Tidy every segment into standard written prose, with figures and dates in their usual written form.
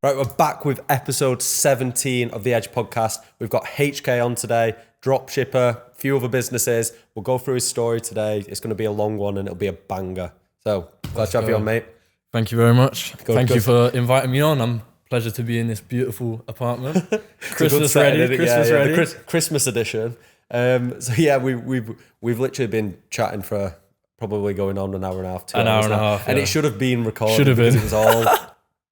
Right, we're back with episode 17 of the Edge Podcast. We've got HK on today, dropshipper, a few other businesses. We'll go through his story today. It's going to be a long one and it'll be a banger. So, glad to have you on, mate. Thank you very much. Thank you for inviting me on. Pleasure to be in this beautiful apartment. Christmas ready. Christmas edition. So yeah, we've literally been chatting for probably going on an hour and a half, 2 hours. An hour and a half, and it should have been recorded. Should have been. It was all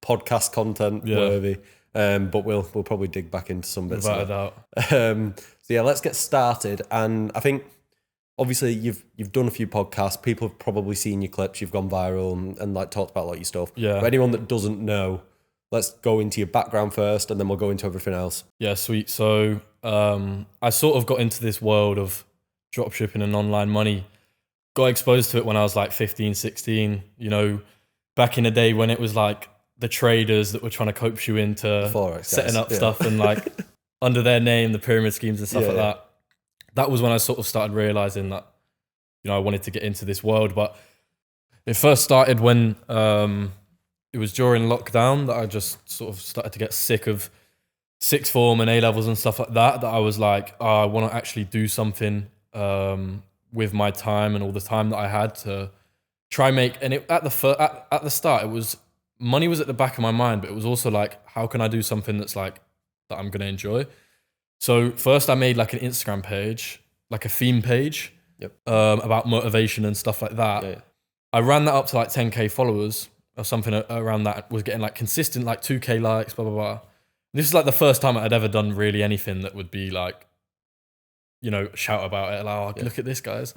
podcast content worthy. But we'll probably dig back into some bits. Without a doubt. So yeah, let's get started. And I think obviously you've done a few podcasts. People have probably seen your clips. You've gone viral and like talked about like your stuff. Yeah. For anyone that doesn't know, let's go into your background first, and then we'll go into everything else. Yeah, sweet. So I sort of got into this world of dropshipping and online money. Got exposed to it when I was like 15, 16. You know, back in the day when it was like the traders that were trying to coax you into Forex setting up guys. stuff and like under their name, the pyramid schemes and stuff like that. That was when I sort of started realizing that, you know, I wanted to get into this world. But it first started when it was during lockdown that I just sort of started to get sick of sixth form and A-levels and stuff like that, that I was like, oh, I want to actually do something with my time and all the time that I had to try and make. And at the start, it was, money was at the back of my mind, but it was also like, how can I do something that's like, that I'm going to enjoy? So first I made like an Instagram page, like a theme page about motivation and stuff like that. Yeah. I ran that up to like 10K followers or something around that, was getting like consistent, like 2K likes, blah, blah, blah. This is like the first time I'd ever done really anything that would be like, you know, shout about it. Like, oh, look at this, guys.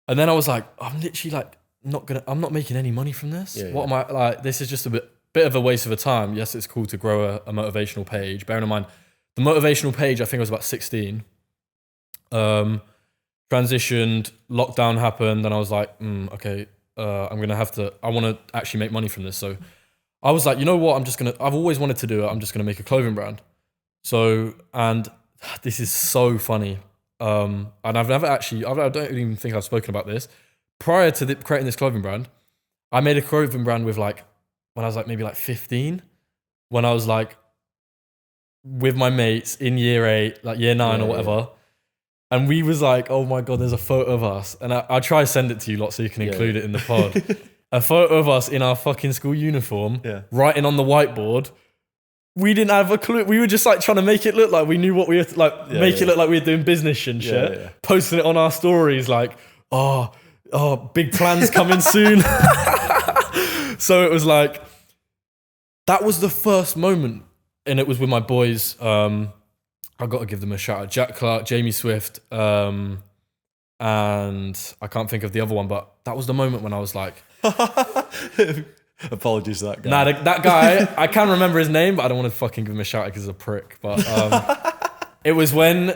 And then I was like, I'm literally like, I'm not making any money from this. What am I like? This is just a bit of a waste of a time. Yes, it's cool to grow a motivational page. Bearing in mind, the motivational page, I think I was about 16. Transitioned, lockdown happened, and I was like, okay, I want to actually make money from this. So I was like, you know what? I've always wanted to do it. I'm just going to make a clothing brand. So, and this is so funny. And I've never actually, I don't even think I've spoken about this. Prior to creating this clothing brand, I made a clothing brand with like, when I was like maybe like 15, when I was like with my mates in year 8, like year 9 or whatever. And we was like, oh my God, there's a photo of us. And I'll try to send it to you lot so you can include it in the pod. A photo of us in our fucking school uniform, writing on the whiteboard. We didn't have a clue. We were just like trying to make it look like we knew what we were, like it look like we were doing business and shit. Posting it on our stories like, oh, big plans coming soon. So it was like, that was the first moment. And it was with my boys. I've got to give them a shout out. Jack Clark, Jamie Swift, and I can't think of the other one, but that was the moment when I was like... Apologies to that guy. Nah, that guy, I can't remember his name, but I don't want to fucking give him a shout out because he's a prick. But that was when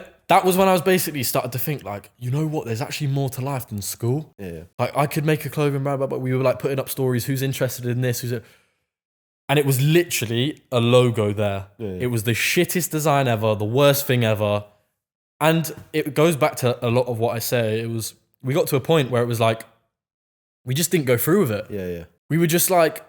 I was basically started to think like, you know what, there's actually more to life than school. Yeah. Like I could make a clothing brand, but we were like putting up stories, who's interested in this, and it was literally a logo there. It was the shittest design ever, the worst thing ever. And it goes back to a lot of what I say. We got to a point where it was like, we just didn't go through with it. Yeah. We were just like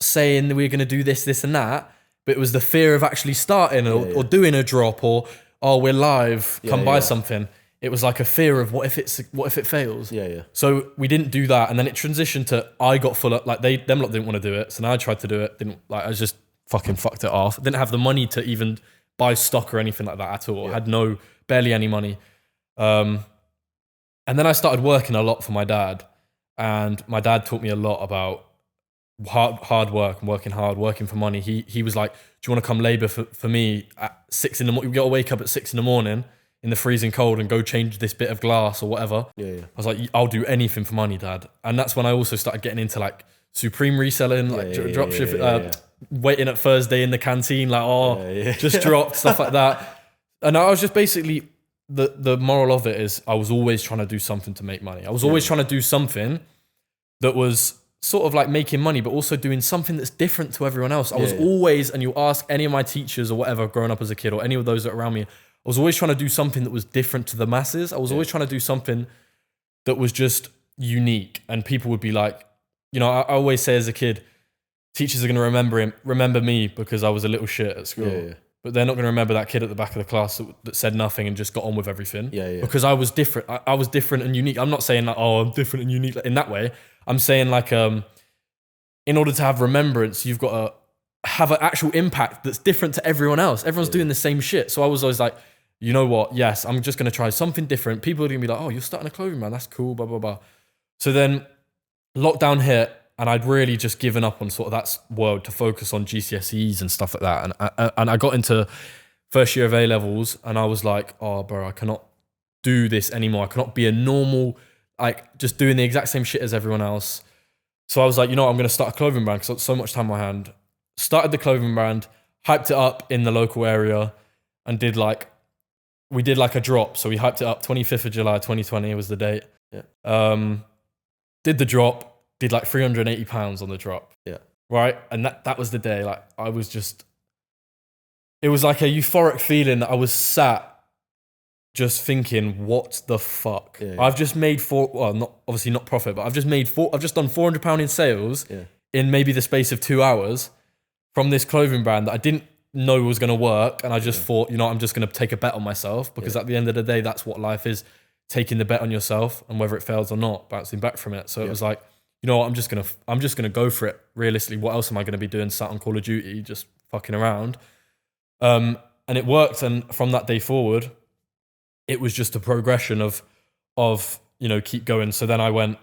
saying that we were going to do this, this and that. But it was the fear of actually starting or doing a drop or, oh, we're live, come buy something. It was like a fear of what if it fails? Yeah. So we didn't do that. And then it transitioned to, I got full up, like them lot didn't want to do it. So now I tried to do it. I just fucking fucked it off. Didn't have the money to even buy stock or anything like that at all. I had barely any money. And then I started working a lot for my dad. And my dad taught me a lot about hard work and working hard, working for money. He was like, do you want to come labor for me at 6 in the morning? You got to wake up at 6 in the morning in the freezing cold and go change this bit of glass or whatever. I was like, I'll do anything for money, Dad. And that's when I also started getting into like Supreme reselling, like dropshipping, waiting at Thursday in the canteen, like, just dropped, stuff like that. And I was just basically, the moral of it is I was always trying to do something to make money. I was always trying to do something that was sort of like making money, but also doing something that's different to everyone else. I was always, and you ask any of my teachers or whatever growing up as a kid or any of those that are around me, I was always trying to do something that was different to the masses. I was always trying to do something that was just unique. And people would be like, you know, I always say as a kid, teachers are going to remember me because I was a little shit at school. Yeah. But they're not going to remember that kid at the back of the class that said nothing and just got on with everything. Yeah. Because I was different. I was different and unique. I'm not saying like, oh, I'm different and unique in that way. I'm saying like, in order to have remembrance, you've got to have an actual impact that's different to everyone else. Everyone's doing the same shit. So I was always like, you know what? Yes, I'm just going to try something different. People are going to be like, oh, you're starting a clothing brand. That's cool, blah, blah, blah. So then lockdown hit and I'd really just given up on sort of that world to focus on GCSEs and stuff like that. And I got into first year of A-levels and I was like, oh, bro, I cannot do this anymore. I cannot be a normal, like just doing the exact same shit as everyone else. So I was like, you know what? I'm going to start a clothing brand because I had so much time on my hand. Started the clothing brand, hyped it up in the local area and we did like a drop. So we hyped it up 25th of July, 2020 was the date. Yeah. Did the drop, did like £380 on the drop. Yeah. Right. And that was the day. Like I was just, it was like a euphoric feeling that I was sat just thinking, what the fuck? Yeah. I've just made obviously not profit, but I've just done £400 in sales in maybe the space of 2 hours from this clothing brand that I didn't know was going to work. And I just thought, you know, I'm just going to take a bet on myself because at the end of the day, that's what life is, taking the bet on yourself and whether it fails or not, bouncing back from it. So it was like, you know what, I'm just going to go for it. Realistically, what else am I going to be doing sat on Call of Duty, just fucking around? And it worked. And from that day forward, it was just a progression of, you know, keep going. So then I went,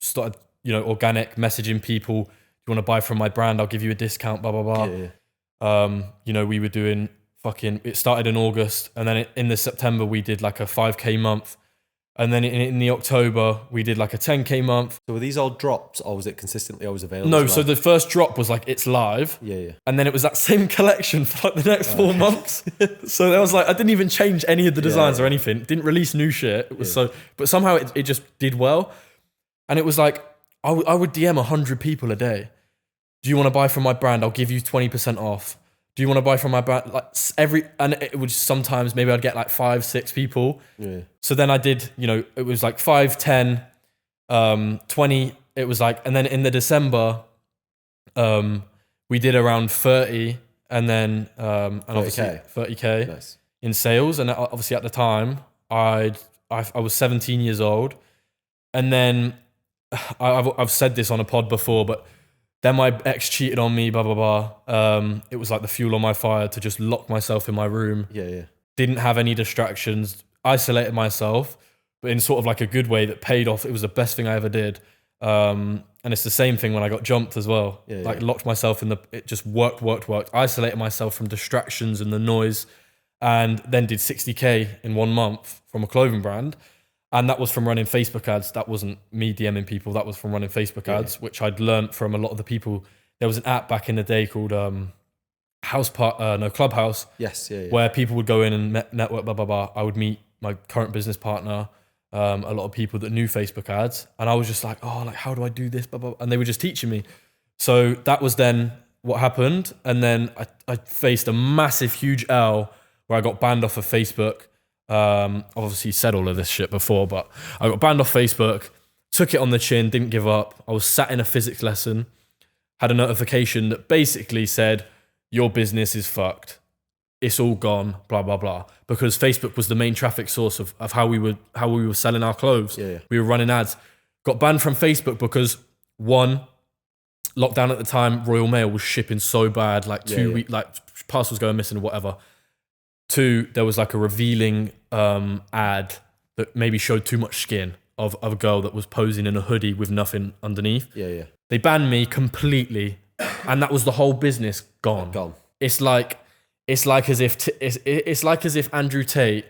started, you know, organic messaging people. Do you want to buy from my brand? I'll give you a discount, blah, blah, blah. Yeah. You know, we were doing it started in August. And then in the September, we did like a 5K month. And then in the October, we did like a 10K month. So were these all drops or was it consistently always available? No, so the first drop was like, it's live. Yeah. And then it was that same collection for like the next 4 months. So I was like, I didn't even change any of the designs or anything. Didn't release new shit. It was but somehow it just did well. And it was like, I would DM 100 people a day. Do you want to buy from my brand? I'll give you 20% off. Do you want to buy from my brand? Like and it would sometimes, maybe I'd get like 5-6 people. Yeah. So then I did, you know, it was like 5, 10, 20. It was like, and then in the December, we did around 30 and then, and 30K. obviously 30K Nice. in sales. And obviously at the time I was 17 years old. And then I've said this on a pod before, but then my ex cheated on me, blah, blah, blah. It was like the fuel on my fire to just lock myself in my room. Yeah. Didn't have any distractions, isolated myself, but in sort of like a good way that paid off. It was the best thing I ever did. And it's the same thing when I got jumped as well. Locked myself it just worked. Isolated myself from distractions and the noise, and then did 60K in 1 month from a clothing brand. And that was from running Facebook ads. That wasn't me DMing people. That was from running Facebook ads, which I'd learned from a lot of the people. There was an app back in the day called Clubhouse. Yes, yeah. Where people would go in and network, blah, blah, blah. I would meet my current business partner, a lot of people that knew Facebook ads. And I was just like, oh, like, how do I do this? Blah, blah, blah. And they were just teaching me. So that was then what happened. And then I faced a massive, huge L where I got banned off of Facebook. Obviously said all of this shit before, but I got banned off Facebook, took it on the chin, didn't give up. I was sat in a physics lesson, had a notification that basically said, your business is fucked. It's all gone, blah, blah, blah. Because Facebook was the main traffic source of how we were selling our clothes. Yeah. We were running ads. Got banned from Facebook because 1, lockdown at the time, Royal Mail was shipping so bad, like 2 weeks, like parcels going missing or whatever. 2, there was like a revealing ad that maybe showed too much skin of a girl that was posing in a hoodie with nothing underneath. Yeah. They banned me completely, and that was the whole business gone. It's like as if Andrew Tate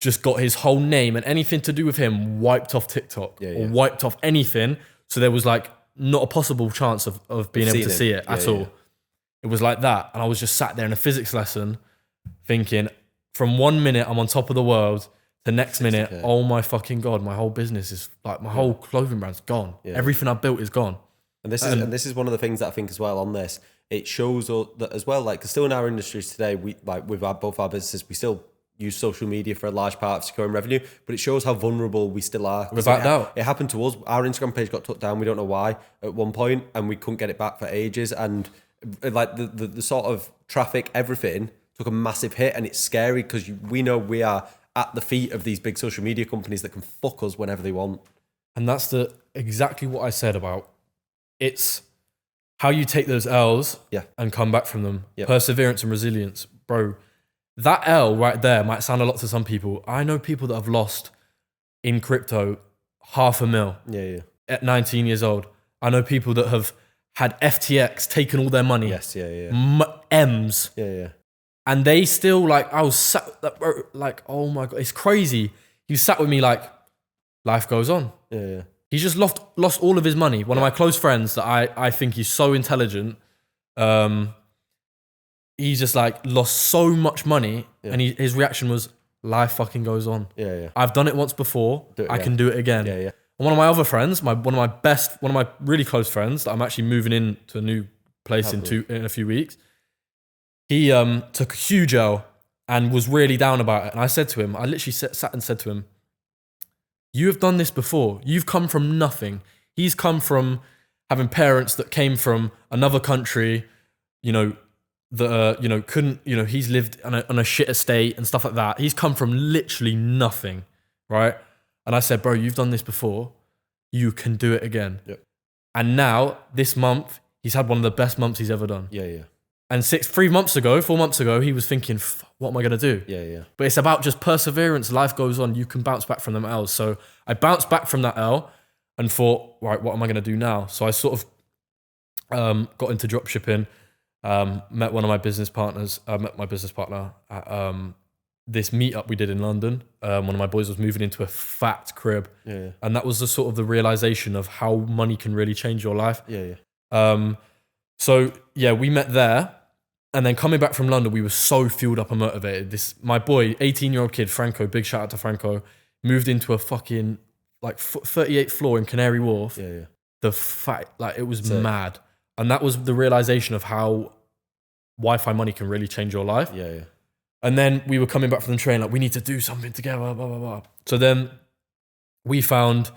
just got his whole name and anything to do with him wiped off TikTok or wiped off anything. So there was like not a possible chance of being able to see it at all. It was like that, and I was just sat there in a physics lesson, thinking, from 1 minute I'm on top of the world, the next minute, oh my fucking God, my whole business is like, my whole clothing brand's gone. Yeah. Everything I built is gone. And this is one of the things that I think as well on this, it shows that as well, like, 'cause still in our industries today, we like with both our businesses, we still use social media for a large part of securing revenue, but it shows how vulnerable we still are. Without doubt. It happened to us. Our Instagram page got took down. We don't know why at one point, and we couldn't get it back for ages. And like the sort of traffic, everything took a massive hit, and it's scary because we know we are at the feet of these big social media companies that can fuck us whenever they want. And that's exactly what I said about it's how you take those L's and come back from them. Yep. Perseverance and resilience. Bro, that L right there might sound a lot to some people. I know people that have lost in crypto $500,000 at 19 years old. I know people that have had FTX taken all their money. Yes, M's. Yeah. And they still I was sat like, oh my God, it's crazy. He sat with me like, life goes on. Yeah. He just lost all of his money. One of my close friends that I think he's so intelligent. He just lost so much money, and his reaction was, life fucking goes on. Yeah. I've done it once before. I can do it again. Yeah. And one of my other friends, one of my really close friends that I'm actually moving into a new place in a few weeks. He took a huge L and was really down about it. And I said to him, I literally sat and said to him, you have done this before. You've come from nothing. He's come from having parents that came from another country, that couldn't, he's lived on a shit estate and stuff like that. He's come from literally nothing, right? And I said, bro, you've done this before. You can do it again. Yep. And now, this month, he's had one of the best months he's ever done. Yeah. And 4 months ago, he was thinking, what am I going to do? Yeah. But it's about just perseverance. Life goes on. You can bounce back from them L's. So I bounced back from that L and thought, right, what am I going to do now? So I sort of got into dropshipping, met my business partner at this meetup we did in London. One of my boys was moving into a fat crib. Yeah. And that was the sort of the realization of how money can really change your life. Yeah. So we met there. And then coming back from London, we were so fueled up and motivated. My boy, 18-year-old kid, Franco, big shout out to Franco, moved into a fucking 38th floor in Canary Wharf. Yeah. The fact, it was mad. And that was the realization of how Wi-Fi money can really change your life. Yeah. And then we were coming back from the train, we need to do something together, blah, blah, blah. So then we found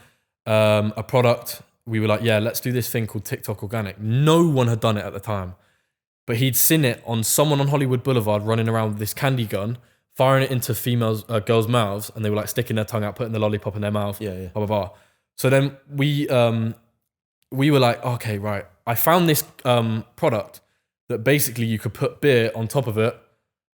a product. We were like, let's do this thing called TikTok Organic. No one had done it at the time. But he'd seen it on someone on Hollywood Boulevard running around with this candy gun, firing it into girls' mouths, and they were sticking their tongue out, putting the lollipop in their mouth, blah, blah, blah. So then we were like, okay, right. I found this product that basically you could put beer on top of it,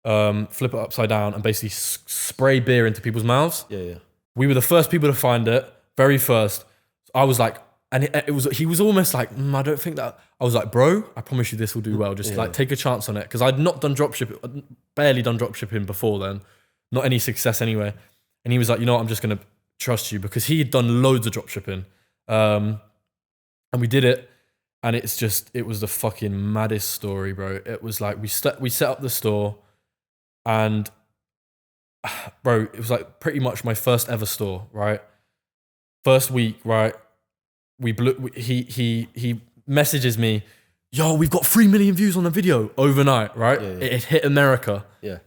flip it upside down, and basically spray beer into people's mouths. Yeah. We were the first people to find it, very first. I was like, and he was almost like, I don't think that. I was like, bro, I promise you this will do well. Just take a chance on it. Because I'd not done dropshipping, barely done dropshipping before then. Not any success anyway. And he was like, I'm just going to trust you, because he had done loads of dropshipping. And we did it. And it was the fucking maddest story, bro. It was we set up the store, and bro, it was pretty much my first ever store, right? First week, right? He messages me, yo, we've got 3 million views on the video overnight, right? Yeah. It hit America. Yeah.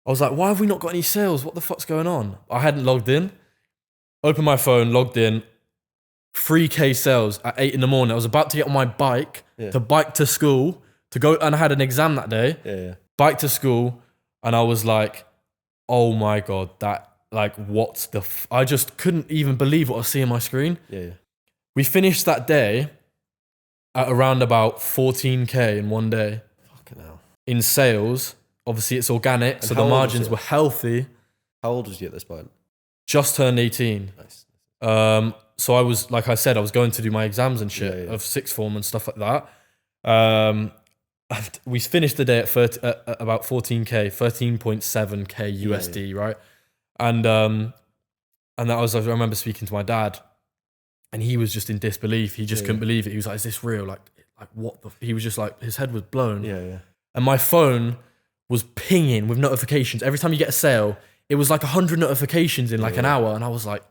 I was like, why have we not got any sales? What the fuck's going on? I hadn't logged in. Opened my phone, logged in. 3K sales at 8 a.m. I was about to get on my bike to bike to school to go, and I had an exam that day. Yeah. Bike to school, and I was like, oh my God, what's the I just couldn't even believe what I was seeing on my screen. Yeah. We finished that day at around about 14K in one day. Fucking hell. In sales. Obviously it's organic, and so the margins were healthy. How old was you at this point? Just turned 18. Nice. So I was, like I said, I was going to do my exams and shit of sixth form and stuff like that. We finished the day at about 14K, 13.7K USD, right? And that was, I remember speaking to my dad, and he was just in disbelief. He just couldn't believe it. He was like, is this real? Like what the, he was just like, his head was blown. Yeah. And my phone was pinging with notifications. Every time you get a sale, it was 100 notifications in an hour. And I was like,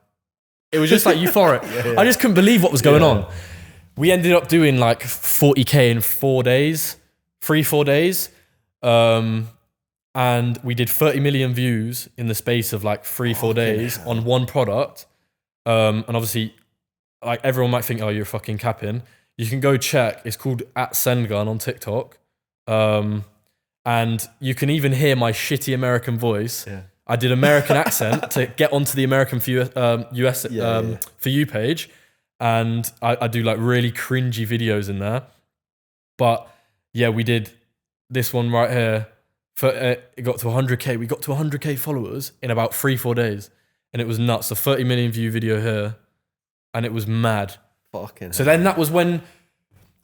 it was just euphoric. I just couldn't believe what was going on. We ended up doing 40K in 4 days, 3-4 days. and we did 30 million views in the space of like 3-4 days on one product. And obviously, like everyone might think, oh, you're fucking capping. You can go check. It's called @SendGun on TikTok. And you can even hear my shitty American voice. Yeah. I did American accent to get onto the American US For You page. And I do like really cringy videos in there. But yeah, we did this one right here. It got to 100K. We got to 100K followers in about 3-4 days. And it was nuts. A 30 million view video here. And it was mad. Fucking so then that was when...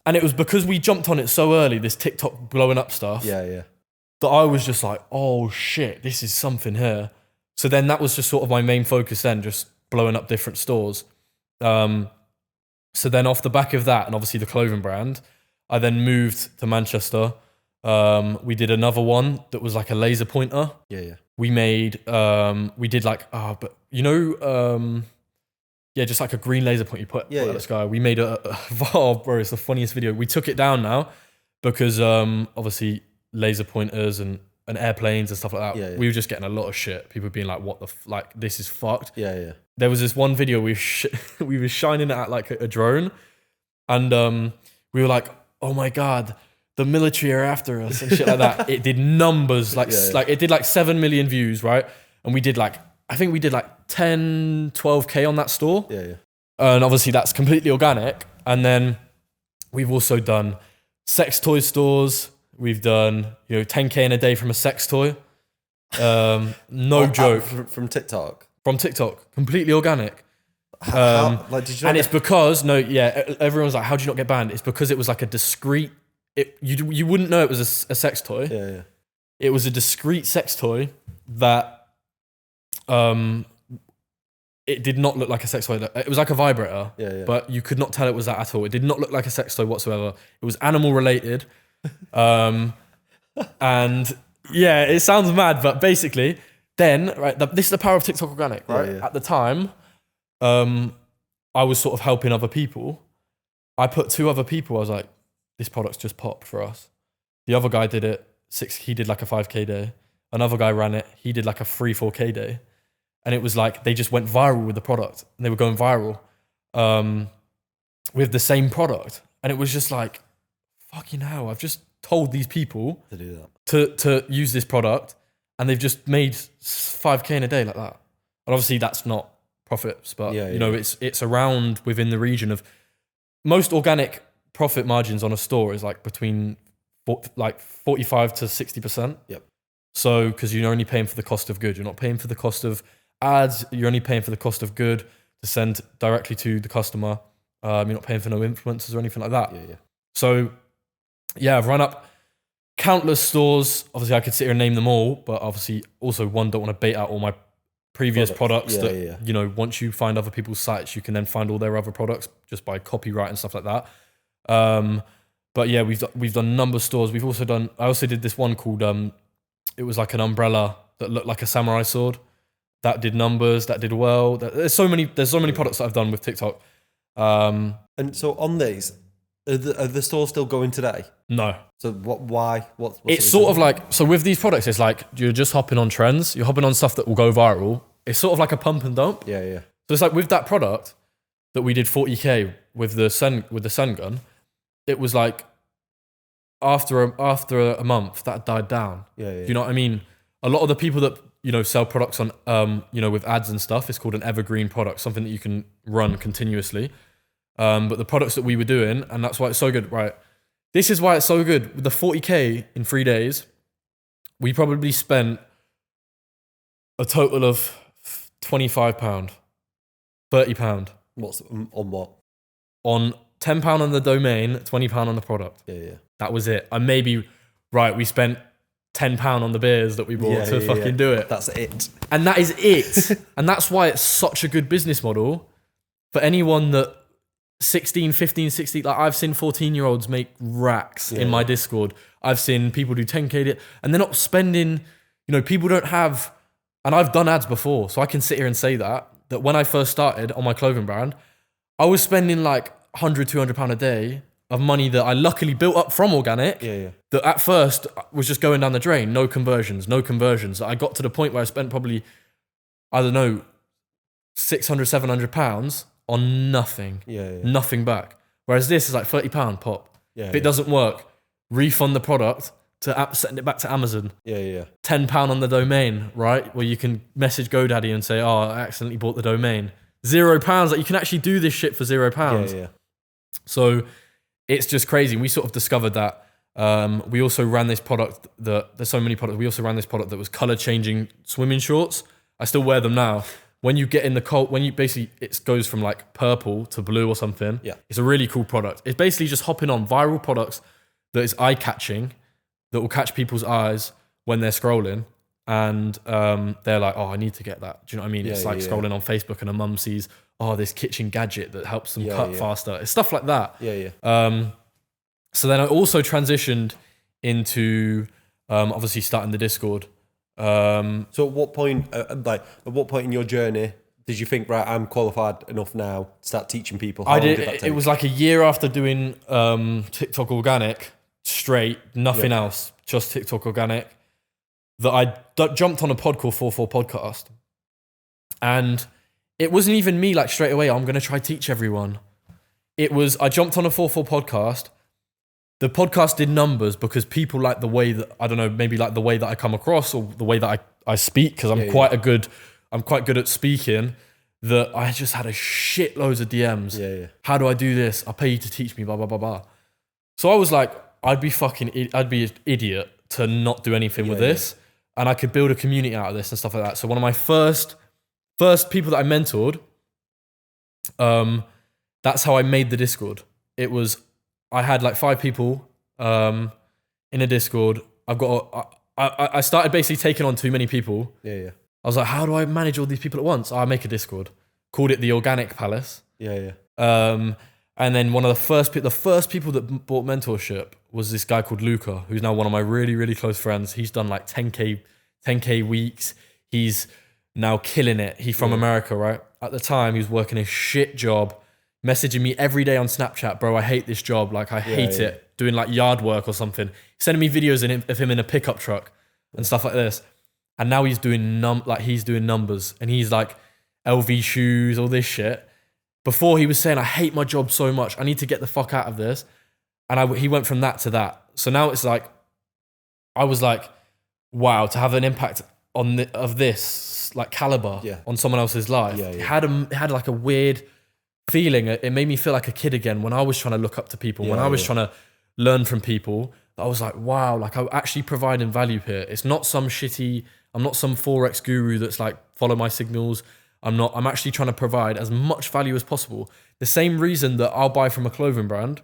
And it was because we jumped on it so early, this TikTok blowing up stuff. Yeah. That I was just like, oh shit, this is something here. So then that was just sort of my main focus then, just blowing up different stores. So then off the back of that, and obviously the clothing brand, I then moved to Manchester. We did another one that was like a laser pointer. Yeah. We did like, just like a green laser point you put at the sky. We made bro, it's the funniest video. We took it down now because obviously laser pointers and airplanes and stuff like that. Yeah. We were just getting a lot of shit. People being like, what the like, this is fucked. Yeah. There was this one video we were shining at like a drone, and we were like, oh my God, the military are after us and shit like that. It did numbers, like it did like 7 million views, right? And we did like, I think we did like 10, 12K on that store. Yeah. And obviously that's completely organic. And then we've also done sex toy stores. We've done, 10K in a day from a sex toy. No joke. From TikTok? From TikTok. Completely organic. Did you it's because, everyone's like, how do you not get banned? It's because it was like a discreet, you wouldn't know it was a sex toy. Yeah. It was a discreet sex toy that it did not look like a sex toy. It was like a vibrator, but you could not tell it was that at all. It did not look like a sex toy whatsoever. It was animal related. And yeah, it sounds mad, but basically then, right, this is the power of TikTok organic, right? Yeah. At the time, I was sort of helping other people. I put 2 other people, I was like, this product's just popped for us. The other guy did it, he did like a 5K day. Another guy ran it, he did like a 3-4K day. And it was like, they just went viral with the product. And they were going viral with the same product. And it was just like, fucking hell, I've just told these people to do that, to use this product, and they've just made 5K in a day like that. And obviously that's not profits, but it's around within the region of most organic profit margins on a store is like between like 45 to 60%. Yep. So, because you're only paying for the cost of good, you're not paying for the cost of ads, you're only paying for the cost of good to send directly to the customer. You're not paying for no influencers or anything like that. Yeah. So, yeah, I've run up countless stores. Obviously, I could sit here and name them all, but obviously, also don't want to bait out all my previous products. Once you find other people's sites, you can then find all their other products just by copyright and stuff like that. But yeah, we've done a number of stores. I also did this one called it was like an umbrella that looked like a samurai sword. That did numbers. That did well. There's so many products that I've done with TikTok. And so on these, are the stores still going today? No. So why? What's it's sort of like, so with these products, it's like you're just hopping on trends. You're hopping on stuff that will go viral. It's sort of like a pump and dump. Yeah. So it's like with that product that we did 40K with the Sun gun, it was like after a month that died down. Yeah. Do you know what I mean? A lot of the people that sell products on with ads and stuff, it's called an evergreen product, something that you can run continuously. But the products that we were doing, and that's why it's so good, right? This is why it's so good. With the 40K in 3 days, we probably spent a total of £25, £30. What's on what? On £10 on the domain, £20 on the product. Yeah. That was it. And maybe, we spent £10 on the beers that we bought to fucking do it. That's it. And that is it. And that's why it's such a good business model for anyone that 16, 15, 16, like I've seen 14-year-olds make racks in my Discord. I've seen people do 10K and they're not spending, people don't have, and I've done ads before, so I can sit here and say that when I first started on my clothing brand, I was spending like £100, £200 a day of money that I luckily built up from organic that at first was just going down the drain. No conversions. I got to the point where I spent probably, I don't know, 600, 700 pounds on nothing. Nothing back. Whereas this is like £30 pop. If it doesn't work, refund the product to send it back to Amazon. £10 on the domain, right? Where you can message GoDaddy and say, oh, I accidentally bought the domain. £0. Like you can actually do this shit for £0. So it's just crazy. We sort of discovered that. We also ran this product there's so many products. We also ran this product that was color changing swimming shorts. I still wear them now. When you get in the cold, when you basically, it goes from like purple to blue or something. It's a really cool product. It's basically just hopping on viral products that is eye catching, that will catch people's eyes when they're scrolling. And they're like, oh, I need to get that. Do you know what I mean? It's like scrolling on Facebook and a mum sees, oh, this kitchen gadget that helps them cut faster. It's stuff like that. So then I also transitioned into obviously starting the Discord. So at what point in your journey did you think, right, I'm qualified enough now to start teaching people? How long did that take? It was like a year after doing TikTok organic straight, nothing else, just TikTok organic, that I jumped on a pod called 44 Podcast. And it wasn't even me like straight away, I'm going to try teach everyone. It was, I jumped on a 44 Podcast. The podcast did numbers because people like the way that, I don't know, maybe like the way that I come across or the way that I speak, because I'm quite good at speaking, that I just had a shitloads of DMs. How do I do this? I'll pay you to teach me, blah, blah, blah, blah. So I was like, I'd be an idiot to not do anything with this. And I could build a community out of this and stuff like that. So one of my first people that I mentored, that's how I made the Discord. It was, I had like 5 people in a Discord. I started basically taking on too many people. I was like, how do I manage all these people at once? I make a Discord. Called it the Organic Palace. And then one of the first people that bought mentorship was this guy called Luca, who's now one of my really, really close friends. He's done like 10K weeks. He's now killing it. He's from America, right? At the time, he was working a shit job, messaging me every day on Snapchat, bro, I hate this job. Like, I hate it. Doing like yard work or something. Sending me videos of him in a pickup truck and stuff like this. And now he's doing numbers. And he's like LV shoes, all this shit. Before he was saying, I hate my job so much. I need to get the fuck out of this. And he went from that to that. So now it's like, I was like, wow, to have an impact of this like caliber on someone else's life. It had like a weird feeling. It made me feel like a kid again when I was trying to look up to people, when I was trying to learn from people. I was like, wow, like I'm actually providing value here. It's not I'm not some Forex guru that's like, follow my signals. I'm actually trying to provide as much value as possible. The same reason that I'll buy from a clothing brand,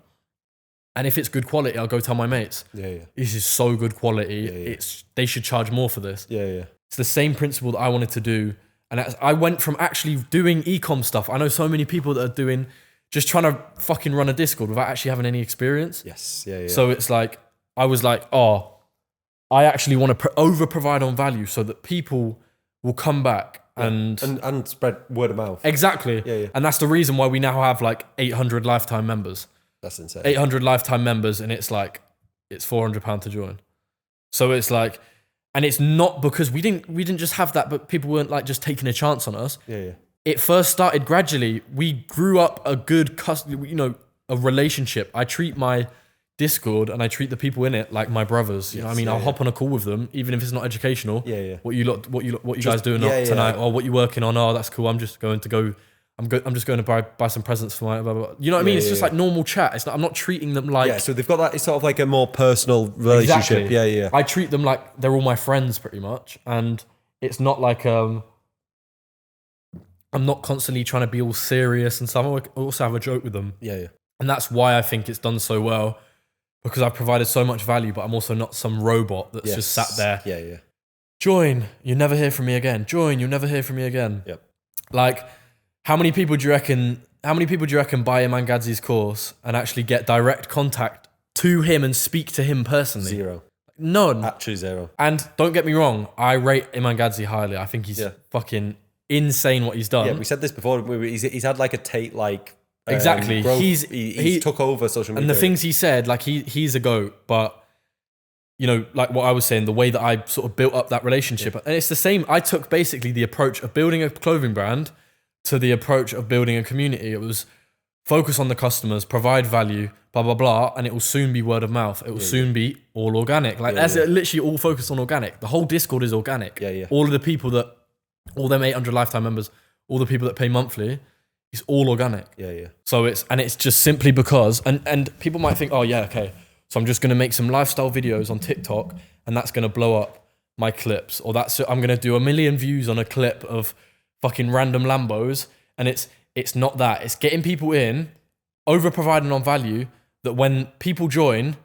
and if it's good quality, I'll go tell my mates, this is so good quality. They should charge more for this. It's the same principle that I wanted to do. And I went from actually doing e-com stuff. I know so many people that are just trying to fucking run a Discord without actually having any experience. So it's like, I was like, oh, I actually want to over provide on value so that people will come back and spread word of mouth. Exactly. And that's the reason why we now have like 800 lifetime members. That's insane. 800 lifetime members, and it's like, it's £400 to join. So it's like, and it's not because we didn't just have that, but people weren't like just taking a chance on us. It first started gradually. We grew up a good a relationship. I treat my Discord and I treat the people in it like my brothers. You know what I mean? I'll hop on a call with them, even if it's not educational. What you guys doing tonight? Or what you working on? Oh, that's cool. I'm just going to buy some presents for my blah, blah, blah. You know what I mean? It's just like normal chat. I'm not treating them like so they've got that. It's sort of like a more personal relationship. Exactly. I treat them like they're all my friends pretty much, and it's not like I'm not constantly trying to be all serious and stuff. I also have a joke with them. And that's why I think it's done so well. Because I've provided so much value, but I'm also not some robot that's just sat there. Join, you never hear from me again. Join, you'll never hear from me again. Like, how many people do you reckon buy Iman Gadzi's course and actually get direct contact to him and speak to him personally? 0. None. Actually 0. And don't get me wrong, I rate Iman Gadzi highly. I think he's fucking insane what he's done. We said this before. He's had like a Tate like Exactly. growth. He's He took over social media. And the things he said, like he's a goat, but you know, like what I was saying, the way that I sort of built up that relationship, and it's the same. I took basically the approach of building a clothing brand to the approach of building a community. It was focus on the customers, provide value, blah, blah, blah, and it will soon be word of mouth. It will soon be all organic. Like that's literally all focused on organic. The whole Discord is organic. All of the people that, all them 800 lifetime members, all the people that pay monthly, it's all organic. So it's just simply because, and people might think, oh yeah, okay, so I'm just going to make some lifestyle videos on TikTok and that's going to blow up my clips, or I'm going to do 1 million views on a clip of fucking random Lambos, and it's not that. It's getting people in, over providing on value, that when people join,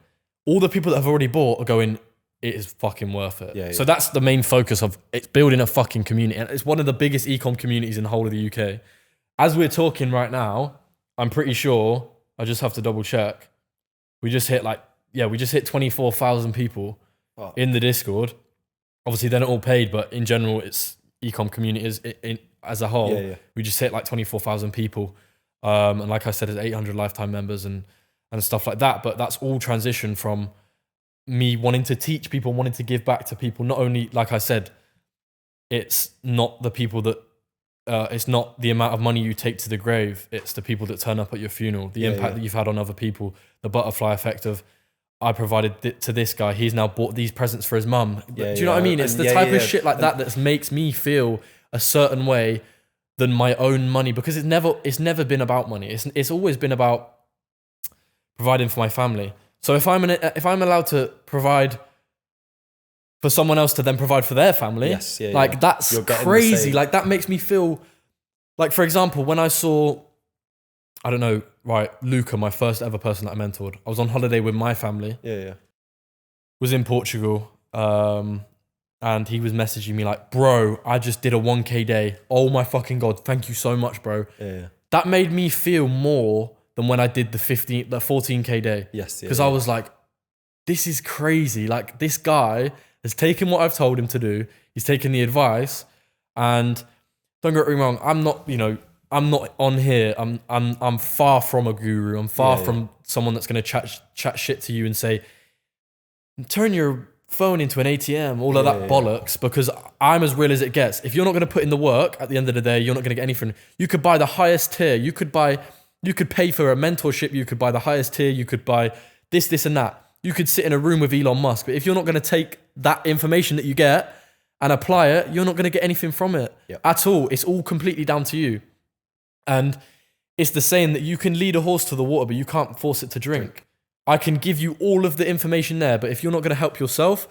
all the people that have already bought are going, it is fucking worth it. So that's the main focus of it's building a fucking community. And it's one of the biggest e-com communities in the whole of the UK. As we're talking right now, I'm pretty sure, I just have to double check, we just hit 24,000 people in the Discord. Obviously they're not all paid, but in general, it's e-com communities as a whole. We just hit like 24,000 people. And like I said, there's 800 lifetime members and stuff like that. But that's all transition from me wanting to teach people, wanting to give back to people. Not only, like I said, it's not the people that, it's not the amount of money you take to the grave. It's the people that turn up at your funeral, the impact that you've had on other people, the butterfly effect of, I provided to this guy, he's now bought these presents for his mum. Do you know what I mean? It's the type of shit like that makes me feel a certain way than my own money, because it's never been about money. It's always been about providing for my family. So if I'm allowed to provide for someone else to then provide for their family, that's crazy. Like that makes me feel like, for example, when I saw, I don't know, right, Luca, my first ever person that I mentored, I was on holiday with my family. Was in Portugal. And he was messaging me like, bro, I just did a 1K day. Oh my fucking God. Thank you so much, bro. That made me feel more than when I did the 14K day. Because I was like, this is crazy. Like this guy has taken what I've told him to do. He's taken the advice, and don't get me wrong. I'm not on here. I'm far from a guru. I'm far from someone that's going to chat shit to you and say, turn your phone into an ATM, all of that bollocks, because I'm as real as it gets. If you're not going to put in the work, at the end of the day, you're not going to get anything. You could buy the highest tier. You could pay for a mentorship. You could buy the highest tier. You could buy this, and that. You could sit in a room with Elon Musk, but if you're not going to take that information that you get and apply it, you're not going to get anything from it at all. It's all completely down to you. And it's the saying that you can lead a horse to the water, but you can't force it to drink. I can give you all of the information there, but if you're not going to help yourself,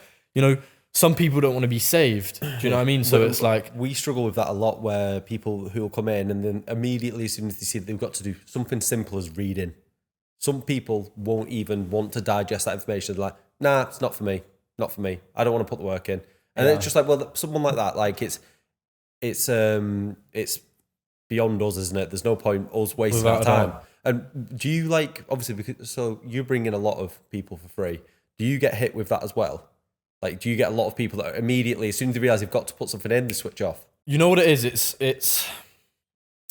some people don't want to be saved. Do you know what I mean? So it's like, we struggle with that a lot, where people who will come in and then immediately, as soon as they see that they've got to do something simple as reading, some people won't even want to digest that information. They're like, nah, it's not for me. Not for me. I don't want to put the work in. And it's just like, well, someone like that, like it's beyond us, isn't it? There's no point us wasting our time. And do you obviously, because so you bring in a lot of people for free. Do you get hit with that as well? Like, do you get a lot of people that are immediately, as soon as they realize they've got to put something in, they switch off? You know what it is? It's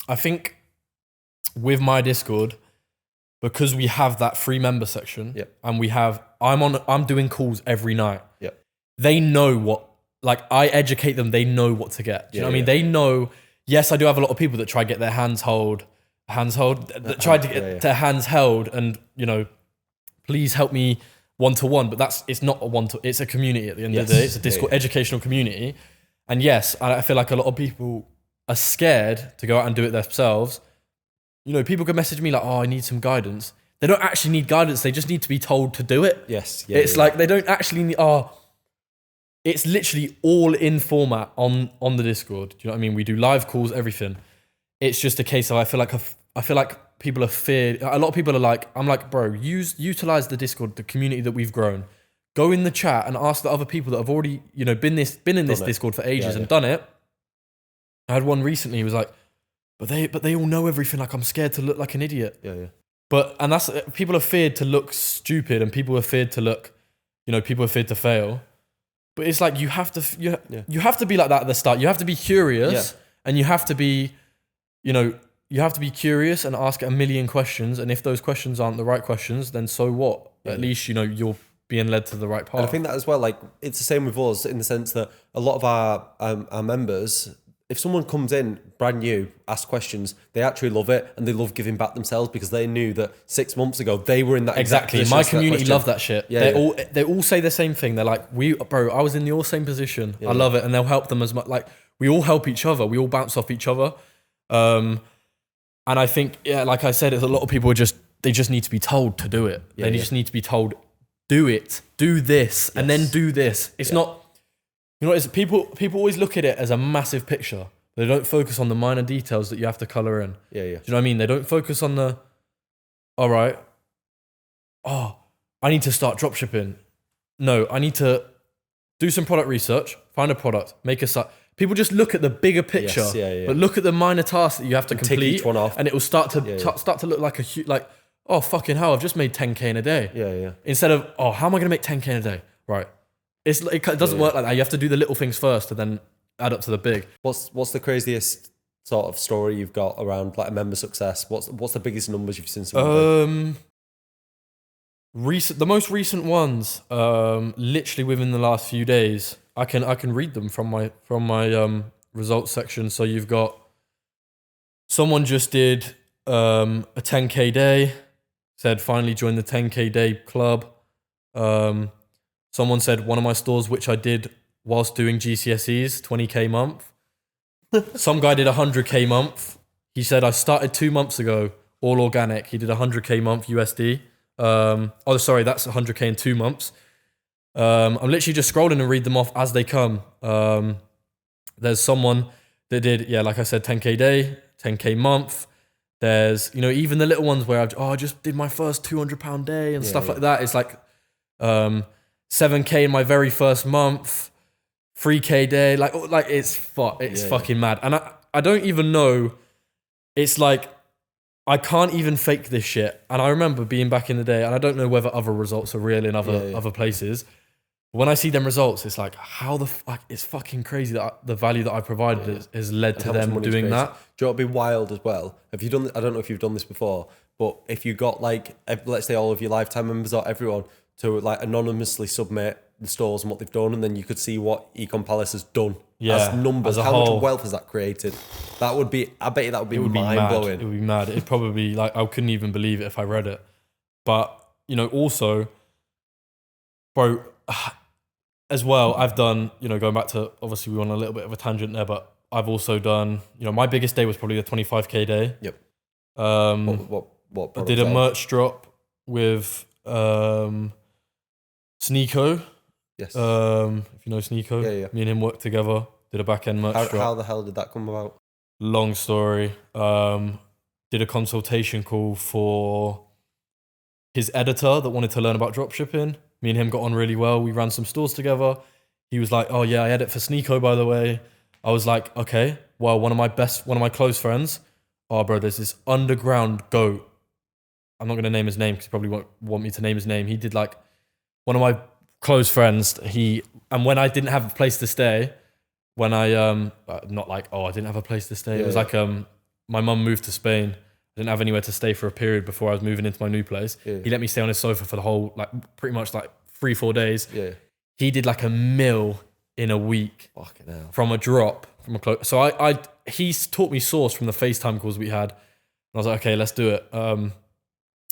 I think with my Discord, because we have that free member section, and I'm doing calls every night. They know what, I educate them. They know what to get. Do you know what I mean? They know. Yes, I do have a lot of people that try to get their hands held, that tried to get their hands held, and please help me one-to-one. But it's not a one-to. It's a community at the end of the day. It's a Discord educational community, and yes, I feel like a lot of people are scared to go out and do it themselves. People can message me like, "Oh, I need some guidance." They don't actually need guidance. They just need to be told to do it. It's like they don't actually need. It's literally all in format on the Discord. Do you know what I mean? We do live calls, everything. It's just a case of I feel like people are feared. A lot of people are like, I'm like, bro, utilize the Discord, the community that we've grown. Go in the chat and ask the other people that have already been in this Discord for ages and done it. I had one recently. He was like, but they all know everything. Like, I'm scared to look like an idiot. And that's, people are feared to look stupid, and people are feared to look, people are feared to fail. But it's like you have to be like that at the start. You have to be curious, and you have to be, you have to be curious and ask a million questions. And if those questions aren't the right questions, then so what? Yeah. At least, you know, you're being led to the right path. And I think that as well, like, it's the same with us in the sense that a lot of our members, if someone comes in brand new, asks questions, they actually love it and they love giving back themselves because they knew that 6 months ago they were in that exactly. My community love that shit. Yeah, they all say the same thing. They're like, bro, I was in your same position. I love it, and they'll help them as much. Like, we all help each other. We all bounce off each other. And I think, like I said, it's a lot of people they just need to be told to do it. They just need to be told, do it, do this, and then do this. It's not. You know what it is? People always look at it as a massive picture. They don't focus on the minor details that you have to colour in. Yeah. Do you know what I mean? They don't focus on the, all right, I need to start dropshipping. No, I need to do some product research, find a product, make a site. People just look at the bigger picture, but look at the minor tasks that you have to complete. Take each one off. And it will start to look like oh, fucking hell, I've just made 10K in a day. Yeah. Instead of, oh, how am I going to make 10K in a day? Right. It doesn't work like that. You have to do the little things first and then add up to the big. What's the craziest sort of story you've got around like a member success? What's the biggest numbers you've seen? The most recent ones, literally within the last few days. I can read them from my results section. So you've got someone just did a 10K day, said finally joined the 10K day club. Someone said one of my stores, which I did whilst doing GCSEs, 20K month. Some guy did 100K month. He said, I started 2 months ago, all organic. He did 100K month USD. That's 100K in 2 months. I'm literally just scrolling and read them off as they come. There's someone that did, like I said, 10K day, 10K month. There's, you know, even the little ones where I just did my first £200 day and stuff like that. It's like 7K in my very first month, 3K day. Like it's fucking mad. And I don't even know. It's like, I can't even fake this shit. And I remember being back in the day, and I don't know whether other results are real in other places. When I see them results, it's like, how the fuck, it's fucking crazy that the value that I provided has led to them doing that. Do you know what would be wild as well? Have you done, I don't know if you've done this before, but if you got like, let's say all of your lifetime members or everyone to like anonymously submit the stores and what they've done, and then you could see what Econ Palace has done as numbers. How much wealth has that created? That would be, I bet you that would be mind blowing. It would be mad. It'd probably, like, I couldn't even believe it if I read it. But, you know, also, bro, as well, I've done, you know, going back to, obviously we were on a little bit of a tangent there, but I've also done, you know, my biggest day was probably the 25K day. Yep. What I did a merch drop with Sneeko. Yes. If you know Sneeko. Yeah. Me and him worked together, did a back end merch drop. How the hell did that come about? Long story. Did a consultation call for his editor that wanted to learn about dropshipping. Me and him got on really well. We ran some stores together. He was like, oh yeah, I edit for Sneeko, by the way. I was like, okay. Well, one of my close friends, bro, there's this underground goat. I'm not going to name his name because he probably won't want me to name his name. He did like, one of my close friends, and when I didn't have a place to stay, when I, not like, I didn't have a place to stay. It was like, my mum moved to Spain. I didn't have anywhere to stay for a period before I was moving into my new place. Yeah. He let me stay on his sofa for the whole, like, pretty much like 3-4 days. Yeah. He did like $1 million in a week. Fucking hell. From a drop, from a close. So he's taught me Source from the FaceTime calls we had. And I was like, okay, let's do it.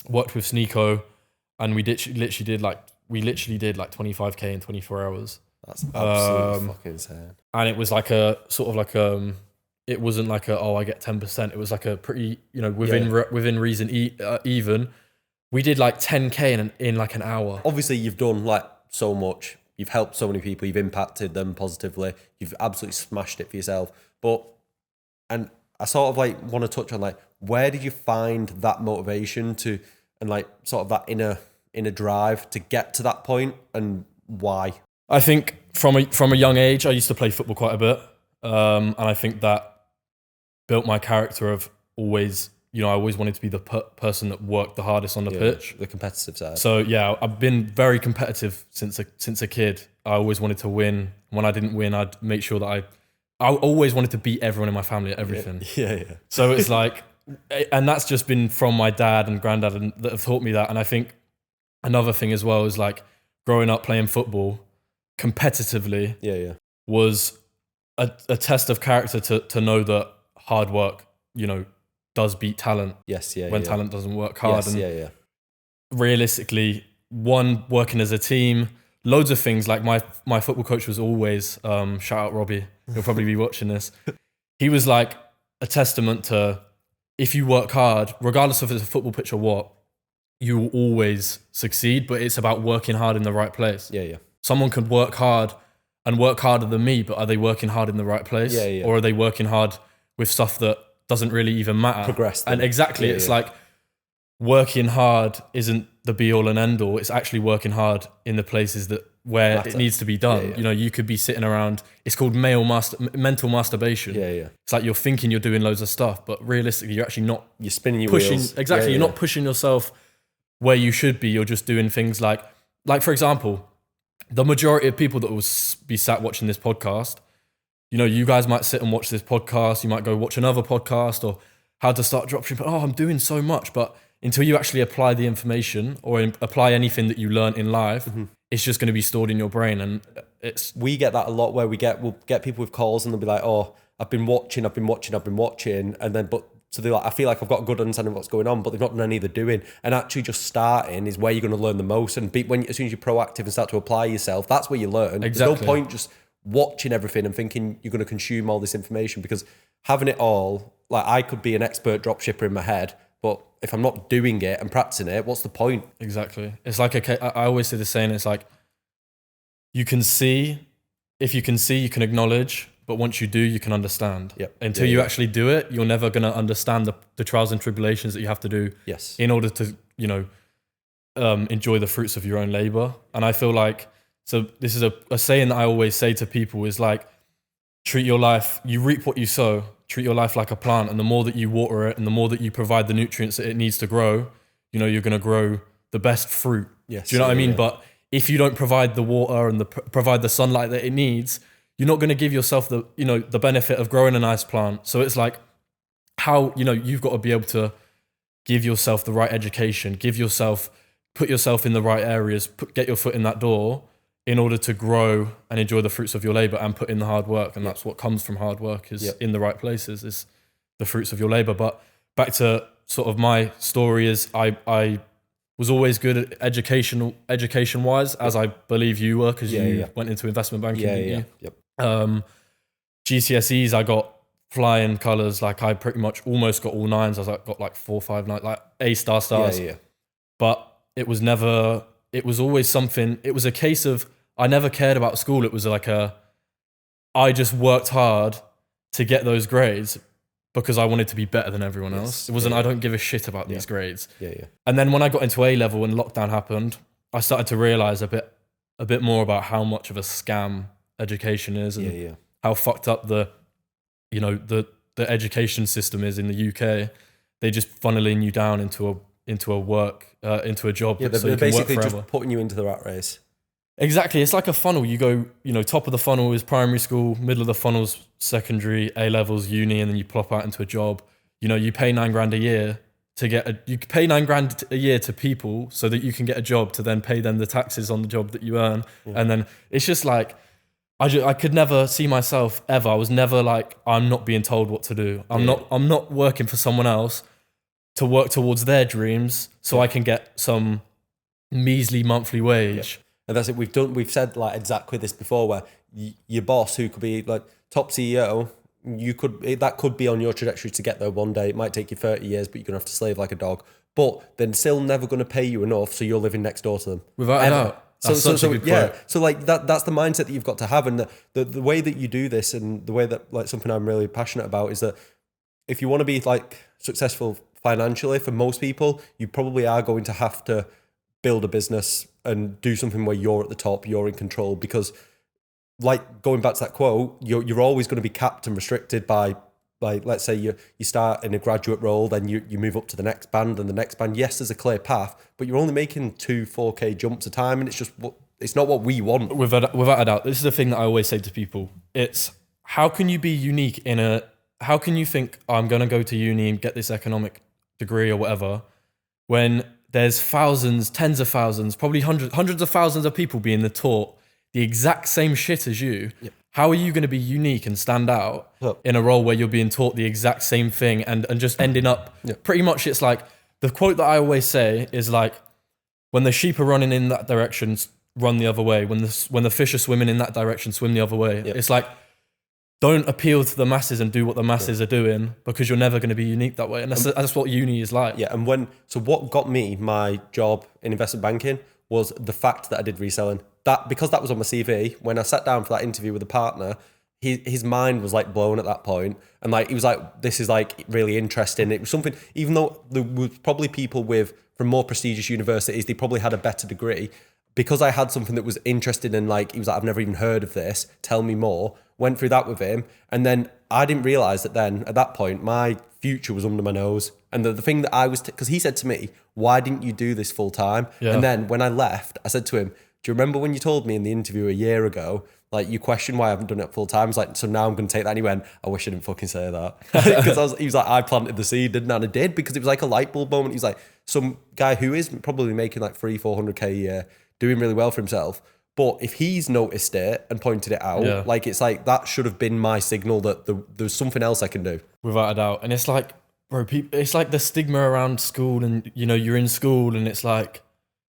Worked with Sneeko, and we literally did like 25K in 24 hours. That's absolutely fucking insane. And it was like a sort of like it wasn't like I get 10%. It was like a pretty, you know, within reason even. We did like 10K in like an hour. Obviously, you've done like so much. You've helped so many people. You've impacted them positively. You've absolutely smashed it for yourself. And I sort of like want to touch on like, where did you find that motivation to, and like sort of that inner drive to get to that point, and why? I think from a young age, I used to play football quite a bit. And I think that built my character of always, you know, I always wanted to be the person that worked the hardest on the pitch. The competitive side. So yeah, I've been very competitive since a kid. I always wanted to win. When I didn't win, I'd make sure that I always wanted to beat everyone in my family at everything. Yeah. So it's like, and that's just been from my dad and granddad and that have taught me that. And I think another thing as well is like growing up playing football competitively was a test of character to know that hard work, you know, does beat talent. When talent doesn't work hard. Realistically, working as a team, loads of things. Like my football coach was always, shout out Robbie, he'll probably be watching this. He was like a testament to, if you work hard, regardless of if it's a football pitch or what, you will always succeed, but it's about working hard in the right place. Someone could work hard and work harder than me, but are they working hard in the right place? Or are they working hard with stuff that doesn't really even matter? Progress them. And exactly, it's like working hard isn't the be all and end all. It's actually working hard in the places where it needs to be done. You know, you could be sitting around, it's called mental masturbation. It's like you're thinking you're doing loads of stuff, but realistically you're actually not. You're spinning your pushing, wheels. Exactly, you're not pushing yourself where you should be. You're just doing things like for example, the majority of people that will be sat watching this podcast, you know, you guys might sit and watch this podcast, you might go watch another podcast or how to start dropshipping. Oh, I'm doing so much, but until you actually apply the information or apply anything that you learn in life, it's just going to be stored in your brain. And we get that a lot where we'll get people with calls and they'll be like, oh, I've been watching. And then, so they're like, I feel like I've got a good understanding of what's going on, but they've not done any of the doing. And actually just starting is where you're going to learn the most. And as soon as you're proactive and start to apply yourself, that's where you learn. Exactly. There's no point just watching everything and thinking you're going to consume all this information, because having it all, like I could be an expert dropshipper in my head, but if I'm not doing it and practicing it, what's the point? Exactly. It's like, I always say the saying, it's like, if you can see, you can acknowledge, but once you do, you can understand. Until you actually do it, you're never going to understand the trials and tribulations that you have to do in order to, you know, enjoy the fruits of your own labor. And I feel like, so this is a saying that I always say to people is like, treat your life, you reap what you sow. Treat your life like a plant, and the more that you water it and the more that you provide the nutrients that it needs to grow, you know, you're going to grow the best fruit. Do you know what I mean? But if you don't provide the water and provide the sunlight that it needs, you're not going to give yourself the benefit of growing a nice plant. So it's like how, you know, you've got to be able to give yourself the right education, put yourself in the right areas, get your foot in that door in order to grow and enjoy the fruits of your labor and put in the hard work. And that's what comes from hard work, is in the right places, is the fruits of your labor. But back to sort of my story is I was always good at education wise, as I believe you were, because you went into investment banking, didn't you? GCSEs, I got flying colours. Like I pretty much almost got all nines. I got like 4, 5, 9, like A-star stars. But it was always something, it was a case of, I never cared about school. It was like I just worked hard to get those grades because I wanted to be better than everyone else. It wasn't, I don't give a shit about these grades. And then when I got into A level and lockdown happened, I started to realize a bit more about how much of a scam education is and how fucked up the education system is in the UK. They just funneling you down into a job. They're basically just putting you into the rat race. Exactly. It's like a funnel. You go, top of the funnel is primary school, middle of the funnel's secondary, A levels, uni, and then you plop out into a job. You pay $9,000 a year you pay $9,000 a year to people so that you can get a job to then pay them the taxes on the job that you earn. And then it's just like, I could never see myself ever. I was never like, I'm not being told what to do. I'm not working for someone else to work towards their dreams so I can get some measly monthly wage. And that's it. We've said like exactly this before, where your boss, who could be like top CEO, that could be on your trajectory to get there one day. It might take you 30 years, but you're gonna have to slave like a dog. But they're still never gonna pay you enough, so you're living next door to them. Without a doubt. So like that's the mindset that you've got to have, and the way that you do this, and the way that like something I'm really passionate about is that if you want to be like successful financially, for most people, you probably are going to have to build a business and do something where you're at the top, you're in control, because like going back to that quote, you're always going to be capped and restricted by, like, let's say you start in a graduate role, then you move up to the next band and the next band. Yes, there's a clear path, but you're only making 2-4K jumps a time, and it's not what we want. Without a doubt, this is the thing that I always say to people. It's how can you be unique how can you think, oh, I'm going to go to uni and get this economic degree or whatever, when there's thousands, tens of thousands, probably hundreds of thousands of people being taught the exact same shit as you? Yep. How are you going to be unique and stand out in a role where you're being taught the exact same thing and just ending up pretty much, it's like the quote that I always say is like, when the sheep are running in that direction, run the other way. When the fish are swimming in that direction, swim the other way. Yep. It's like, don't appeal to the masses and do what the masses are doing, because you're never going to be unique that way. And that's what uni is like. Yeah. And what got me my job in investment banking was the fact that I did reselling. Because that was on my CV, when I sat down for that interview with a partner, his mind was like blown at that point. And like, he was like, this is like really interesting. It was something, even though there was probably people from more prestigious universities, they probably had a better degree. Because I had something that was interesting, and like, he was like, I've never even heard of this, tell me more. Went through that with him. And then I didn't realize that then at that point, my future was under my nose. And the thing that I was, because he said to me, why didn't you do this full time? Yeah. And then when I left, I said to him, do you remember when you told me in the interview a year ago, like, you questioned why I haven't done it full time? I was like, so now I'm going to take that. And he went, I wish I didn't fucking say that. Because he was like, I planted the seed, didn't I? And I did, because it was like a light bulb moment. He was like, some guy who is probably making like 300-400K a year, doing really well for himself. But if he's noticed it and pointed it out, like, it's like, that should have been my signal that there's something else I can do. Without a doubt. And it's like, bro, it's like the stigma around school, and, you know, you're in school and it's like,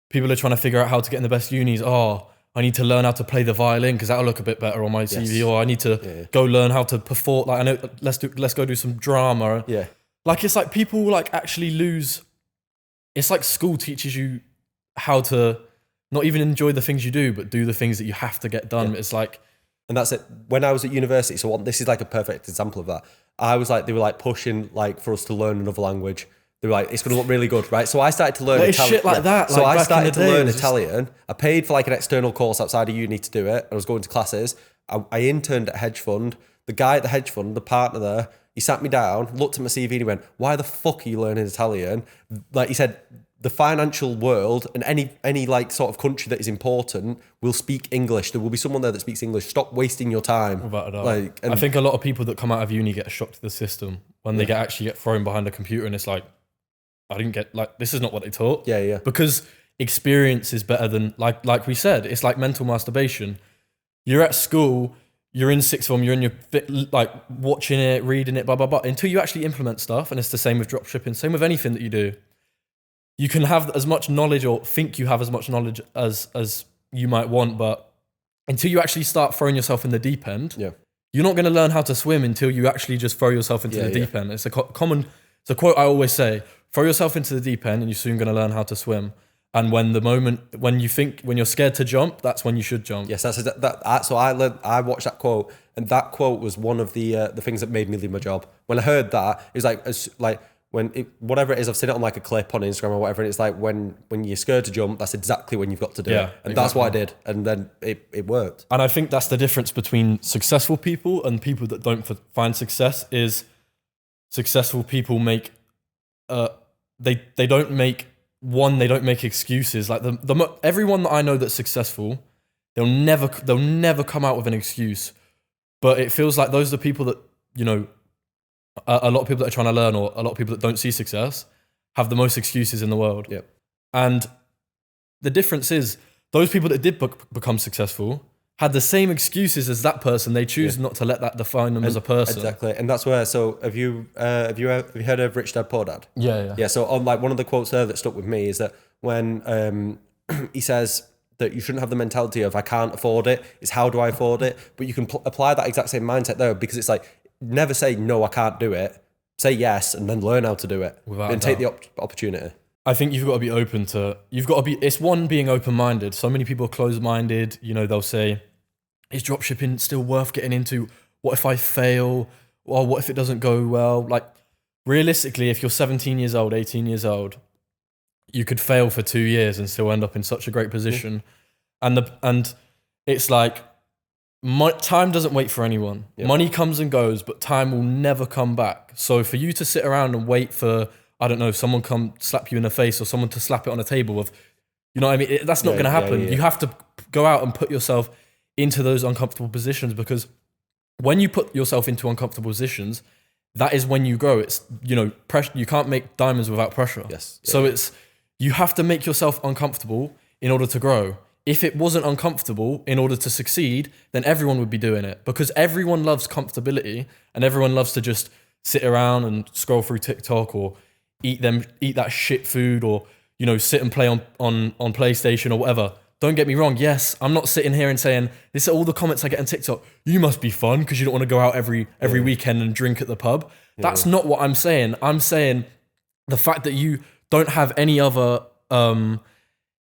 people are trying to figure out how to get in the best unis. Oh, I need to learn how to play the violin because that'll look a bit better on my CV. Or I need to go learn how to perform. Like, I know, let's go do some drama. Yeah. Like, it's like people like actually lose. It's like school teaches you how to not even enjoy the things you do, but do the things that you have to get done. Yeah. It's like, and that's it. When I was at university, so this is like a perfect example of that. I was like, they were like pushing like for us to learn another language. They were like, it's going to look really good, right? So I started to learn Italian. Shit like that. So like I started to learn Italian. I paid for like an external course outside of uni to do it. I was going to classes. I interned at a hedge fund. The guy at the hedge fund, the partner there, he sat me down, looked at my CV and he went, why the fuck are you learning Italian? Like, he said, the financial world and any like sort of country that is important will speak English. There will be someone there that speaks English. Stop wasting your time. Without a doubt. Like, I think a lot of people that come out of uni get a shock to the system when they actually get thrown behind a computer, and it's like, I didn't get, like, this is not what they taught. Yeah, yeah. Because experience is better than, like we said, it's like mental masturbation. You're at school, you're in sixth form, you're in your, like, watching it, reading it, blah, blah, blah, until you actually implement stuff. And it's the same with dropshipping, same with anything that you do. You can have as much knowledge, or think you have as much knowledge as you might want, but until you actually start throwing yourself in the deep end, you're not going to learn how to swim until you actually just throw yourself into the deep end. It's a quote I always say: throw yourself into the deep end and you're soon going to learn how to swim. And when you're scared to jump, that's when you should jump. Yes, so I watched that quote, and that quote was one of the things that made me leave my job. When I heard that, it was like whatever it is, I've seen it on like a clip on Instagram or whatever, and it's like when you're scared to jump, that's exactly when you've got to do it. And exactly. That's what I did, and then it worked. And I think that's the difference between successful people and people that don't find success. Is successful people make they don't make excuses. Like everyone that I know that's successful, they'll never come out with an excuse. But it feels like those are the people that, you know, a lot of people that are trying to learn, or a lot of people that don't see success, have the most excuses in the world. Yep. And the difference is, those people that did become successful had the same excuses as that person. They choose not to let that define them as a person. Exactly. And that's where, so have you heard of Rich Dad Poor Dad? Yeah. Yeah. So on, like, one of the quotes there that stuck with me is that when he says that you shouldn't have the mentality of I can't afford it, it's how do I afford it? But you can apply that exact same mindset there, because it's like, never say no, I can't do it. Say yes, and then learn how to do it. And take the opportunity. I think you've got to be open to, it's one, being open-minded. So many people are closed-minded. You know, they'll say, is dropshipping still worth getting into? What if I fail? Or what if it doesn't go well? Like, realistically, if you're 17 years old, 18 years old, you could fail for 2 years and still end up in such a great position. Yeah. And it's like, time doesn't wait for anyone. Yep. Money comes and goes, but time will never come back. So for you to sit around and wait for, I don't know, someone come slap you in the face, or someone to slap it on a table of, you know what I mean? That's not going to happen. Yeah. You have to go out and put yourself into those uncomfortable positions, because when you put yourself into uncomfortable positions, that is when you grow. It's, pressure. You can't make diamonds without pressure. Yes. So you have to make yourself uncomfortable in order to grow. If it wasn't uncomfortable in order to succeed, then everyone would be doing it, because everyone loves comfortability and everyone loves to just sit around and scroll through TikTok or eat that shit food, or, sit and play on PlayStation or whatever. Don't get me wrong. Yes, I'm not sitting here and saying, this are all the comments I get on TikTok. You must be fun because you don't want to go out every weekend and drink at the pub. That's not what I'm saying. I'm saying the fact that you don't have any other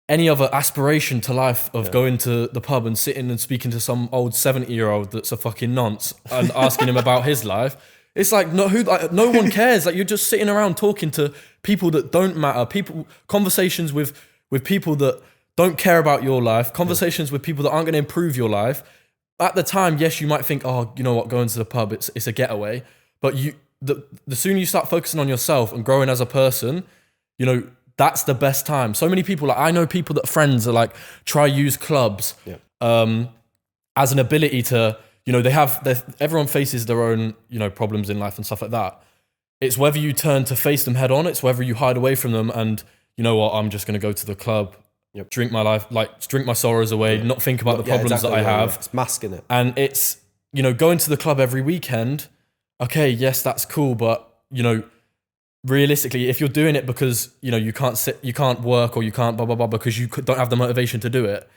aspiration to life of going to the pub and sitting and speaking to some old 70-year-old that's a fucking nonce and asking him about his life. It's like, no one cares. Like, you're just sitting around talking to people that don't matter. Conversations with people that don't care about your life, conversations with people that aren't going to improve your life. At the time, yes, you might think, oh, you know what, going to the pub, it's a getaway. But the sooner you start focusing on yourself and growing as a person, that's the best time. So many people, I know people that friends are like, try use clubs as an ability to, everyone faces their own, problems in life and stuff like that. It's whether you turn to face them head on. It's whether you hide away from them and, you know what, I'm just going to go to the club. Drink my life, drink my sorrows away, not think about the problems that I have. It's masking it. And it's, going to the club every weekend. Okay, yes, that's cool. But, realistically, if you're doing it because, you can't work, or you can't blah, blah, blah, because you don't have the motivation to do it,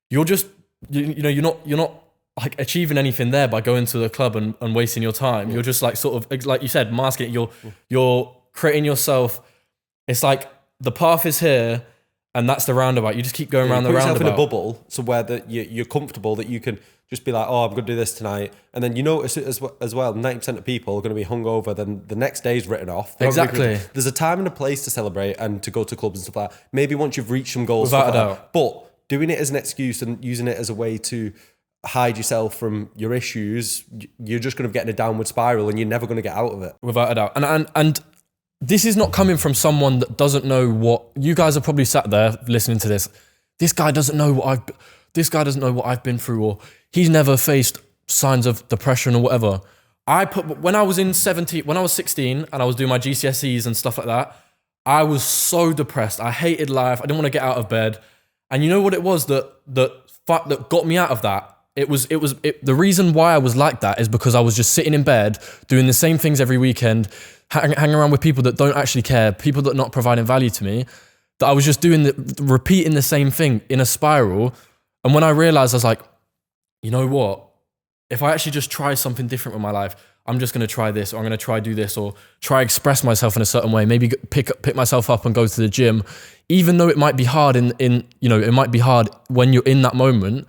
you're just, you're not like achieving anything there by going to the club and wasting your time. You're just like, sort of, like you said, masking it. You're creating yourself. It's like the path is here, and that's the roundabout. You just keep going around the roundabout. Put yourself in a bubble, so where you're comfortable, that you can just be like, oh, I'm going to do this tonight. And then notice as well, 90% of people are going to be hungover, then the next day's written off. Exactly. There's a time and a place to celebrate and to go to clubs and stuff like that. Maybe once you've reached some goals. Without a doubt. But doing it as an excuse and using it as a way to hide yourself from your issues, you're just going to get in a downward spiral and you're never going to get out of it. Without a doubt. And this is not coming from someone that doesn't know what you guys are probably sat there listening to this. This guy doesn't know what I've been through, or he's never faced signs of depression or whatever. When I was 16 and I was doing my GCSEs and stuff like that, I was so depressed. I hated life. I didn't want to get out of bed. And you know what it was that got me out of that? The reason why I was like that is because I was just sitting in bed doing the same things every weekend, hanging around with people that don't actually care, people that are not providing value to me, that I was just repeating the same thing in a spiral. And when I realized, I was like, you know what? If I actually just try something different with my life, I'm just going to try this, or I'm going to try do this, or try express myself in a certain way, maybe pick myself up and go to the gym, even though it might be hard it might be hard when you're in that moment.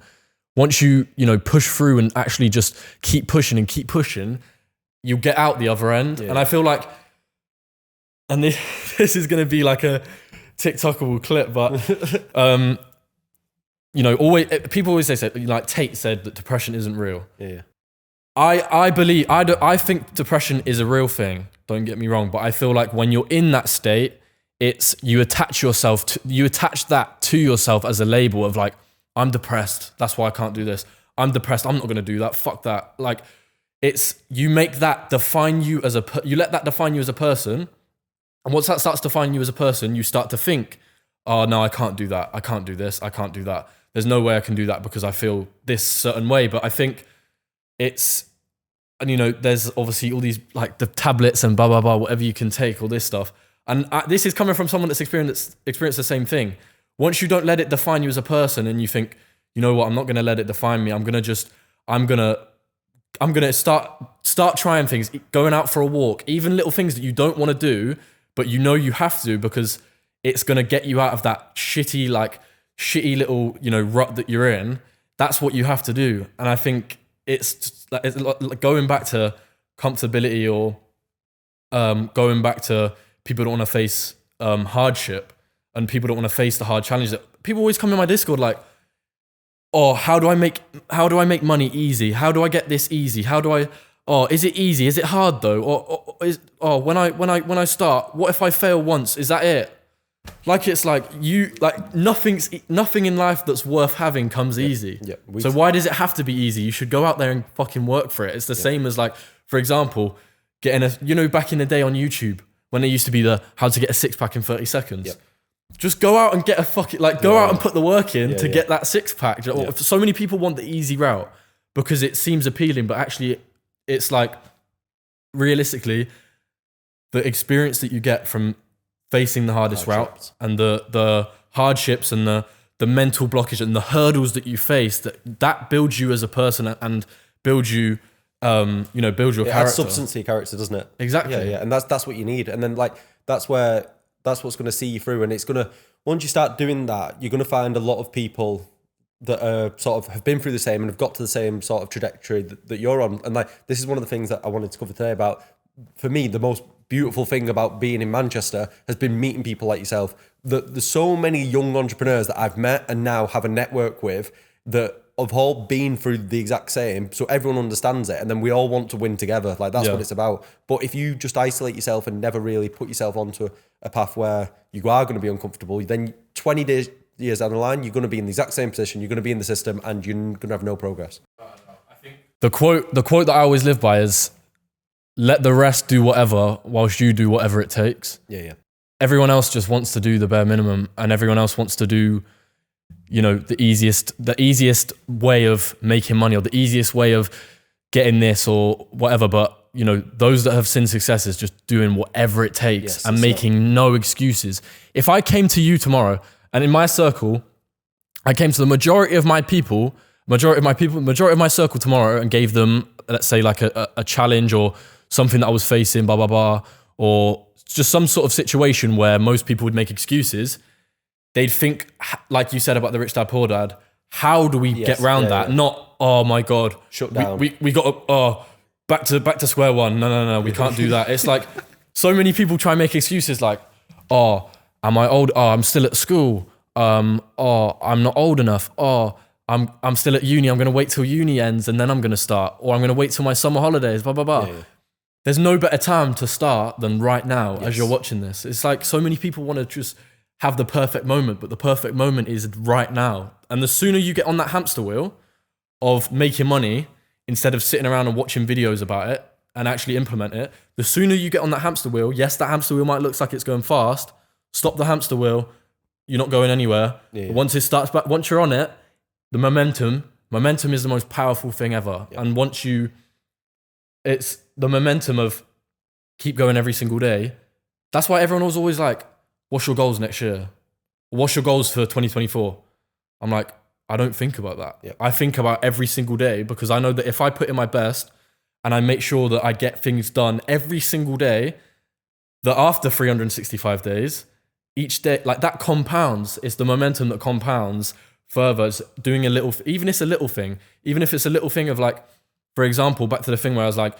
Once you push through and actually just keep pushing, you'll get out the other end. Yeah. And I feel like, and this is going to be like a TikTokable clip, but people always say, like Tate said, that depression isn't real. Yeah. I think depression is a real thing. Don't get me wrong, but I feel like when you're in that state, you attach that to yourself as a label of like, I'm depressed, that's why I can't do this. I'm depressed, I'm not going to do that. Fuck that. Like, you make that define you as you let that define you as a person. And once that starts defining you as a person, you start to think, oh no, I can't do that. I can't do this. I can't do that. There's no way I can do that because I feel this certain way. But I think there's obviously all these, like the tablets and blah, blah, blah, whatever you can take, all this stuff. And this is coming from someone that's experienced the same thing. Once you don't let it define you as a person and you think, you know what, I'm not going to let it define me. I'm going to start trying things, going out for a walk, even little things that you don't want to do, but you have to because it's going to get you out of that shitty little, rut that you're in. That's what you have to do. And I think it's like going back to comfortability, or going back to people don't want to face hardship, and people don't want to face the hard challenges. People always come in my Discord like, oh, how do I make money easy? How do I get this easy? Is it easy? Is it hard though? When I start, what if I fail once? Is that it? Like, it's like nothing in life that's worth having comes easy. Yeah. So why does it have to be easy? You should go out there and fucking work for it. It's the same as, like, for example, getting back in the day on YouTube when there used to be the how to get a six pack in 30 seconds. Yep. Just go out and get a go out and put the work in to get that six pack. So many people want the easy route because it seems appealing, but actually it's like realistically the experience that you get from facing the hardest route and the hardships and the mental blockage and the hurdles that you face that builds you as a person and builds you builds your character. Adds substance to your character, doesn't it? Exactly. Yeah. And that's what you need. And then like that's what's going to see you through. And it's going to, once you start doing that, you're going to find a lot of people that are sort of have been through the same and have got to the same sort of trajectory that you're on. And like, this is one of the things that I wanted to cover today about, for me, the most beautiful thing about being in Manchester has been meeting people like yourself. There's so many young entrepreneurs that I've met and now have a network with that have all been through the exact same. So everyone understands it. And then we all want to win together. Like that's what it's about. But if you just isolate yourself and never really put yourself onto a path where you are going to be uncomfortable, then 20 years down the line, you're going to be in the exact same position. You're going to be in the system and you're going to have no progress. I think the quote that I always live by is, let the rest do whatever whilst you do whatever it takes. Yeah. Everyone else just wants to do the bare minimum and everyone else wants to do, the easiest way of making money or the easiest way of getting this or whatever. But, those that have seen success is just doing whatever it takes and making no excuses. If I came to you tomorrow and in my circle, I came to the majority of my circle tomorrow and gave them, let's say like a challenge or something that I was facing, blah, blah, blah, or just some sort of situation where most people would make excuses, they'd think, like you said about the Rich Dad Poor Dad, how do we get around that? Yeah. Not, oh my God, shut down. We got to, back to square one. No, we can't do that. It's like, so many people try and make excuses like, oh, am I old? Oh, I'm still at school. Oh, I'm not old enough. Oh, I'm still at uni. I'm going to wait till uni ends and then I'm going to start. Or I'm going to wait till my summer holidays, blah, blah, blah. Yeah. There's no better time to start than right now as you're watching this. It's like so many people want to just have the perfect moment, but the perfect moment is right now. And the sooner you get on that hamster wheel of making money, instead of sitting around and watching videos about it and actually implement it, the sooner you get on that hamster wheel, yes, that hamster wheel might look like it's going fast. Stop the hamster wheel. You're not going anywhere. Yeah. Once it starts back, once you're on it, the momentum is the most powerful thing ever. Yeah. And it's the momentum of keep going every single day. That's why everyone was always like, what's your goals next year? What's your goals for 2024? I'm like, I don't think about that. Yep. I think about every single day because I know that if I put in my best and I make sure that I get things done every single day, that after 365 days, each day, like that compounds. It's the momentum that compounds further. It's doing even if it's a little thing of like, for example, back to the thing where I was like,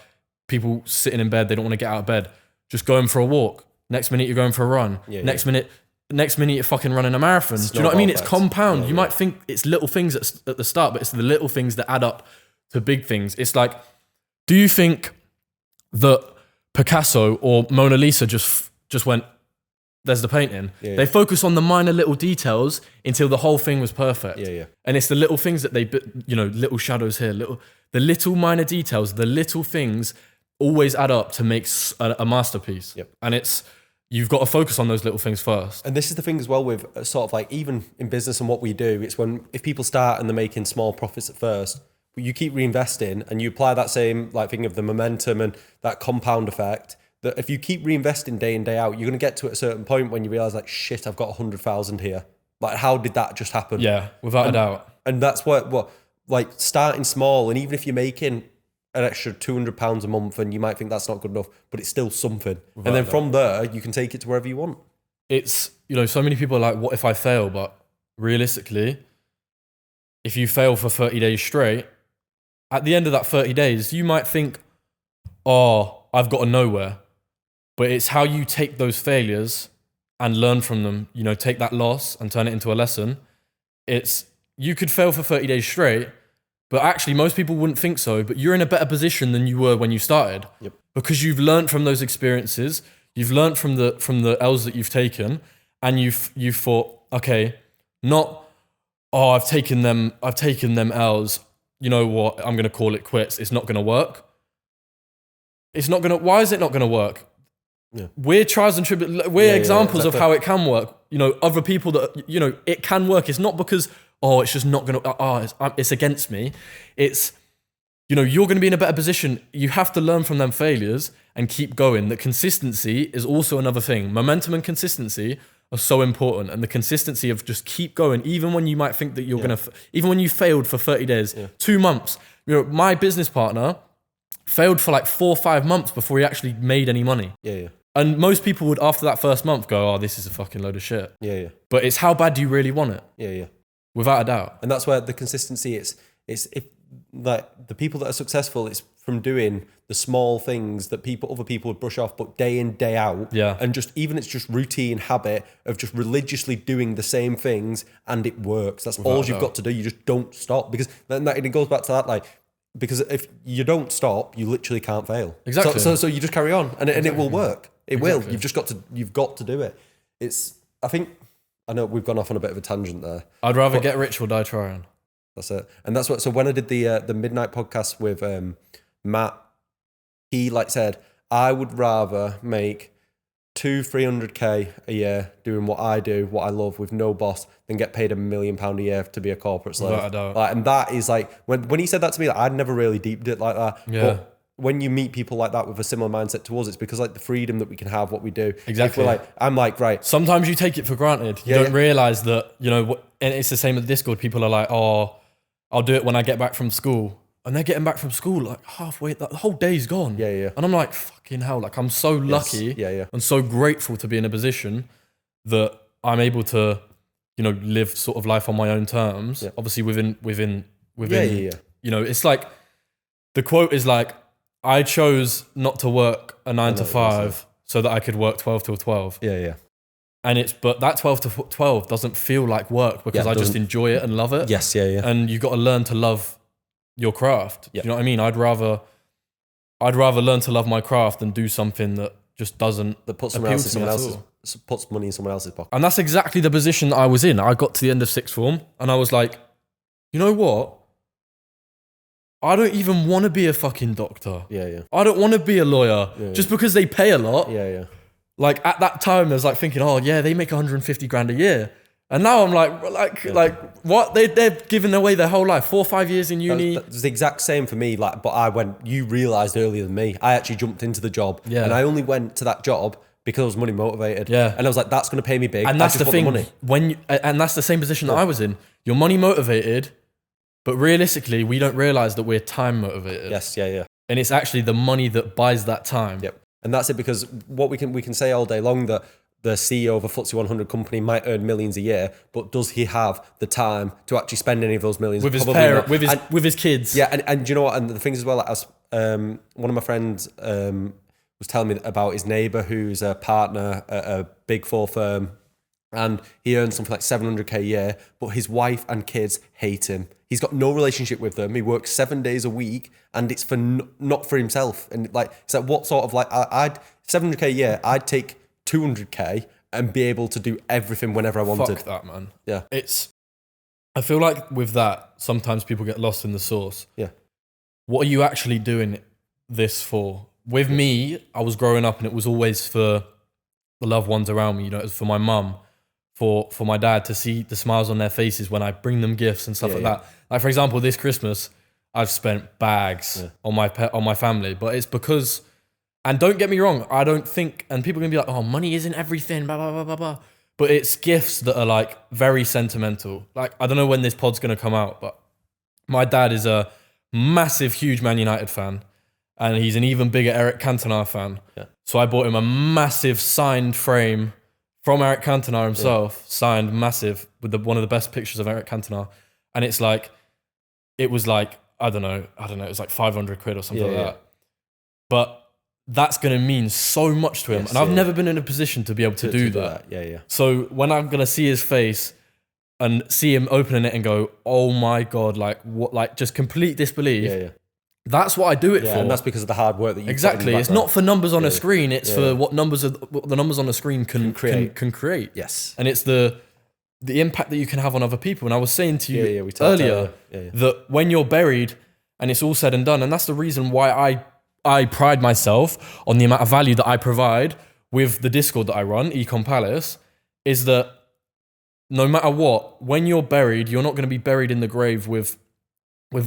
people sitting in bed, they don't want to get out of bed. Just going for a walk. Next minute, you're going for a run. Next minute, you're fucking running a marathon. Do you know what I mean? It's compound. You might think it's little things at the start, but it's the little things that add up to big things. It's like, do you think that Picasso or Mona Lisa just went, there's the painting? Yeah. They focus on the minor little details until the whole thing was perfect. Yeah. And it's the little things that they, little shadows here, the little minor details, the little things always add up to make a masterpiece. Yep. And you've got to focus on those little things first. And this is the thing as well with sort of like, even in business and what we do, it's if people start and they're making small profits at first, you keep reinvesting and you apply that same like thing of the momentum and that compound effect, that if you keep reinvesting day in, day out, you're going to get to a certain point when you realize like, shit, I've got 100,000 here. Like, how did that just happen? Yeah, without a doubt. And that's what like starting small, and even if you're making an extra £200 a month and you might think that's not good enough, but it's still something. Without and then from there, you can take it to wherever you want. It's, so many people are like, what if I fail? But realistically, if you fail for 30 days straight, at the end of that 30 days, you might think, oh, I've got nowhere. But it's how you take those failures and learn from them, take that loss and turn it into a lesson. You could fail for 30 days straight, but actually most people wouldn't think so, but you're in a better position than you were when you started. Yep. Because you've learned from those experiences, you've learned from the L's that you've taken, and you've thought, okay, not, oh, I've taken them L's, you know what, I'm going to call it quits, it's not going to work. it's not gonna. Why is it not gonna work? Yeah. We're trials and tribulations. We're examples exactly. of how it can work. You know, other people that, you know, it can work. It's not because, it's just not gonna. It's against me. It's, you know, you're going to be in a better position. You have to learn from them failures and keep going. The consistency is also another thing. Momentum and consistency are so important, and the consistency of just keep going, even when you might think that you're gonna, even when you failed for 30 days, 2 months. You know, my business partner failed for like 4 or 5 months before he actually made any money. Yeah. And most people would, after that first month, go, this is a fucking load of shit. Yeah. But it's how bad do you really want it? Yeah. Without a doubt. And that's where the consistency it's if like the people that are successful, it's from doing the small things that other people would brush off, but day in, day out. Yeah. And it's just routine habit of just religiously doing the same things, and it works. That's all you've got to do. You just don't stop, because then it goes back to that, like, because if you don't stop, you literally can't fail. Exactly. So you just carry on, and it will work. It will. You've got to do it. I know we've gone off on a bit of a tangent there. I'd rather get rich or die trying. That's it. And that's what, so when I did the midnight podcast with Matt, he said, I would rather make 200-300k a year doing what I do, what I love, with no boss, than get paid £1 million a year to be a corporate slave. Without a doubt. And that is when he said that to me, I'd never really deeped it like that. Yeah. But when you meet people like that with a similar mindset towards it's because the freedom that we can have, what we do. Exactly. I'm right. Sometimes you take it for granted. You don't realize that, you know, and it's the same with Discord. People are like, I'll do it when I get back from school. And they're getting back from school like halfway, the whole day's gone. Yeah. And I'm like, fucking hell, I'm so lucky. Yeah. And so grateful to be in a position that I'm able to, you know, live sort of life on my own terms. Yeah. Obviously within, you know, it's like, the quote is like, I chose not to work a 9 to 5 so that I could work 12 till 12. Yeah. But that 12 to 12 doesn't feel like work, because I just enjoy it and love it. Yes, yeah. And you got to learn to love your craft. Yeah. You know what I mean? I'd rather learn to love my craft than do something that just doesn't that puts puts money in someone else's pocket. And that's exactly the position that I was in. I got to the end of sixth form and I was like, you know what? I don't even want to be a fucking doctor. Yeah. I don't want to be a lawyer just because they pay a lot. Yeah. Like at that time, I was like thinking, they make 150 grand a year. And now I'm like what? They're giving away their whole life, 4 or 5 years in uni. It's the exact same for me. But you realised earlier than me, I actually jumped into the job. Yeah. And I only went to that job because I was money motivated. Yeah. And I was like, that's going to pay me big. And that's the thing. Money. And that's the same position that I was in. You're money motivated, but realistically, we don't realise that we're time motivated. Yes, yeah. And it's actually the money that buys that time. Yep. And that's it, because what we can say all day long that the CEO of a FTSE 100 company might earn millions a year, but does he have the time to actually spend any of those millions? With his parents, with his kids. Yeah, and you know what? And the thing is as well, as one of my friends was telling me about his neighbour who's a partner at a big 4 firm, and he earns something like 700k a year, but his wife and kids hate him. He's got no relationship with them. He works 7 days a week, and it's for not for himself. And it's like, what sort of I'd 700k a year, I'd take 200k and be able to do everything whenever I wanted. Fuck that, man. Yeah. I feel like with that, sometimes people get lost in the sauce. Yeah. What are you actually doing this for? With me, I was growing up and it was always for the loved ones around me. You know, it was for my mum, for my dad, to see the smiles on their faces when I bring them gifts and stuff that. Like, for example, this Christmas, I've spent bags on my family, but it's because, and don't get me wrong, I don't think, and people are gonna be like, money isn't everything, blah, blah, blah, blah, blah. But it's gifts that are like very sentimental. Like, I don't know when this pod's gonna come out, but my dad is a massive, huge Man United fan, and he's an even bigger Eric Cantona fan. Yeah. So I bought him a massive signed frame from Eric Cantona himself, signed massive, with one of the best pictures of Eric Cantona. And it's like, it was like, I don't know, it was like 500 quid or something like that. But that's going to mean so much to him. And I've never been in a position to be able to do that. Yeah. So when I'm going to see his face and see him opening it and go, oh my God, like what, like just complete disbelief. Yeah. That's what I do it for. And that's because of the hard work that you exactly. Put in the it's not for numbers on a screen. It's for what the numbers on the screen can create. Yes. And it's the impact that you can have on other people. And I was saying to you earlier that when you're buried and it's all said and done, and that's the reason why I pride myself on the amount of value that I provide with the Discord that I run, Econ Palace, is that no matter what, when you're buried, you're not going to be buried in the grave with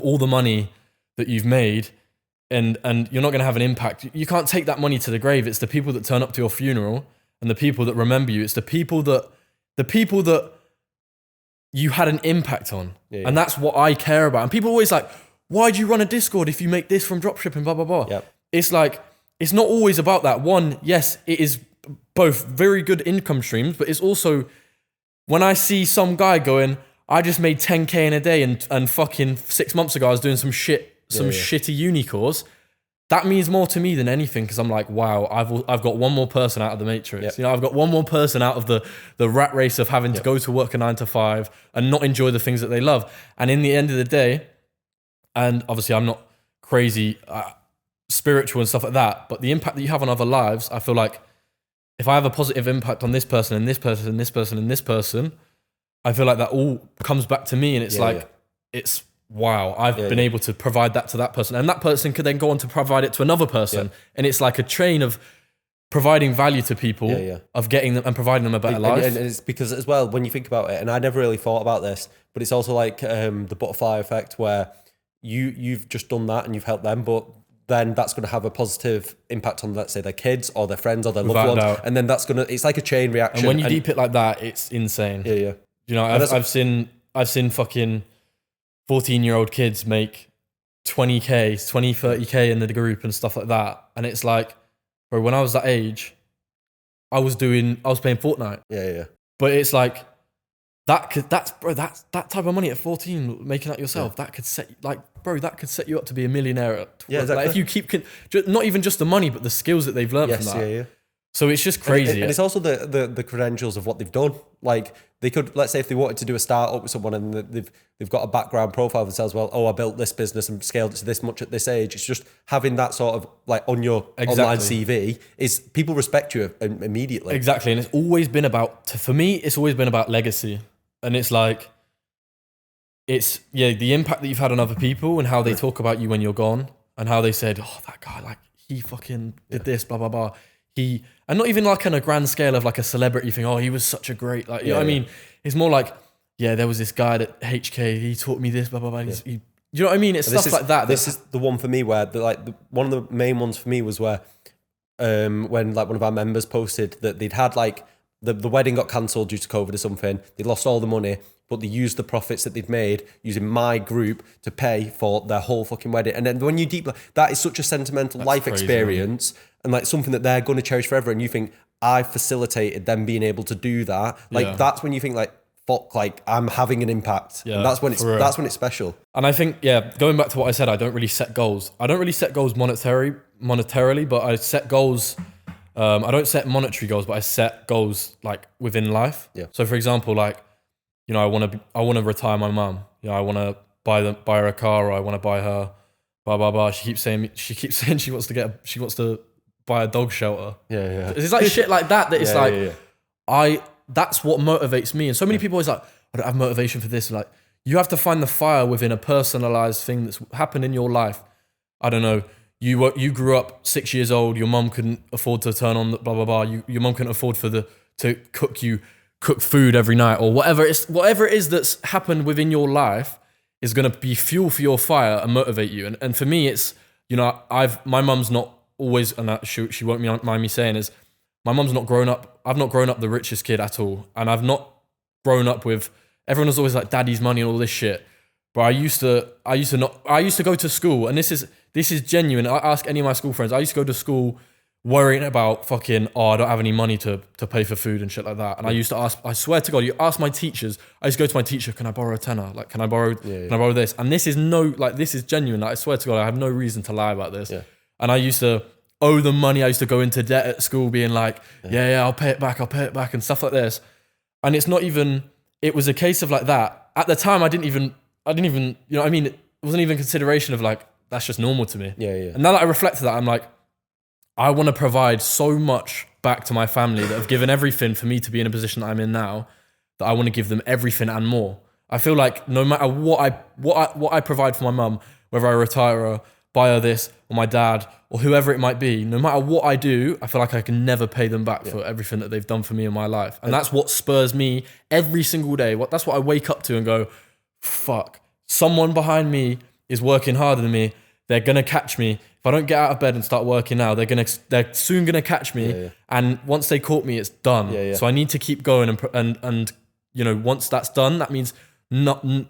all the money that you've made, and you're not going to have an impact. You can't take that money to the grave. It's the people that turn up to your funeral and the people that remember you. It's the people that you had an impact on. Yeah. And that's what I care about. And people are always like, why do you run a Discord if you make this from dropshipping, blah, blah, blah. Yep. It's like, it's not always about that. One, yes, it is both very good income streams, but it's also when I see some guy going, I just made 10K in a day and fucking 6 months ago I was doing some shitty uni course. That means more to me than anything, because I'm like, wow, I've got one more person out of the matrix. Yep. You know, I've got one more person out of the rat race of having to go to work a 9 to 5 and not enjoy the things that they love. And in the end of the day, and obviously I'm not crazy spiritual and stuff like that, but the impact that you have on other lives, I feel like if I have a positive impact on this person and this person and this person and this person, I feel like that all comes back to me, and it's it's wow, I've been able to provide that to that person, and that person could then go on to provide it to another person, and it's like a chain of providing value to people, of getting them and providing them a better life. And it's because as well, when you think about it, and I never really thought about this, but it's also like the butterfly effect, where you've just done that and you've helped them, but then that's going to have a positive impact on, let's say, their kids or their friends or their loved ones, and then it's like a chain reaction. And when you deep it like that, it's insane. Yeah. You know, I've seen fucking 14-year-old kids make 20K, 30K in the group and stuff like that. And it's like, bro, when I was that age, I was playing Fortnite. Yeah. But it's like, that type of money at 14, making that yourself, that could set you up to be a millionaire. Exactly. Like if you keep, not even just the money, but the skills that they've learned from that. Yeah. So it's just crazy. And it's also the credentials of what they've done. Like they could, let's say if they wanted to do a startup with someone and they've got a background profile of themselves, well, I built this business and scaled it to this much at this age. It's just having that sort of like on your online CV is people respect you immediately. Exactly. And it's always been about, for me, it's always been about legacy. And it's like, it's the impact that you've had on other people and how they talk about you when you're gone, and how they said, oh, that guy, like he fucking did this, blah, blah, blah. And not even like on a grand scale of like a celebrity thing. Oh, he was such a great, like, you know what I mean? It's more like, there was this guy at HK, he taught me this, blah, blah, blah. You know what I mean? It's stuff like that. This is the one for me where one of the main ones for me was where when like one of our members posted that they'd had like the wedding got cancelled due to COVID or something. They lost all the money, but they used the profits that they'd made using my group to pay for their whole fucking wedding. And then when you that is such a sentimental life crazy, experience, man. And like something that they're going to cherish forever. And you think, I facilitated them being able to do that. Like that's when you think like, fuck, like I'm having an impact. Yeah, and that's when it's special. And I think, going back to what I said, I don't really set goals. I don't really set goals monetarily, but I set goals. I don't set monetary goals, but I set goals like within life. Yeah. So for example, like, you know, I want to retire my mum. You know, I want to buy her a car, or I want to buy her blah blah blah. She keeps saying she wants to buy a dog shelter. Yeah. It's like shit like that. It's that's what motivates me. And so many people always like, I don't have motivation for this. Like, you have to find the fire within a personalized thing that's happened in your life. I don't know. You grew up 6 years old. Your mum couldn't afford to turn on the blah blah blah. Your mum couldn't afford to cook food every night, or whatever it is that's happened within your life is going to be fuel for your fire and motivate you. And for me, it's, you know, my mum's not always, and that she won't mind me saying, is my mum's not grown up. I've not grown up the richest kid at all, and I've not grown up with, everyone was always like daddy's money and all this shit. But I used to go to school, and this is genuine. I ask any of my school friends. I used to go to school worrying about fucking, I don't have any money to pay for food and shit like that. And I used to ask, I swear to God, you ask my teachers, I used to go to my teacher, can I borrow a tenner? Like, can I borrow this? And this is genuine. Like, I swear to God, I have no reason to lie about this. Yeah. And I used to owe them money. I used to go into debt at school being like, I'll pay it back and stuff like this. And it's not even, it was a case of like that. At the time, I didn't even, you know what I mean? It wasn't even consideration of like, that's just normal to me. Yeah. And now that I reflect to that, I'm like, I want to provide so much back to my family that have given everything for me to be in a position that I'm in now, that I want to give them everything and more. I feel like no matter what I provide for my mum, whether I retire her, buyer this, or my dad, or whoever it might be, no matter what I do, I feel like I can never pay them back for everything that they've done for me in my life. And that's what spurs me every single day. That's what I wake up to and go, fuck, someone behind me is working harder than me. They're going to catch me. If I don't get out of bed and start working now, they're soon going to catch me. And once they caught me, it's done. So I need to keep going. And you know, once that's done, that means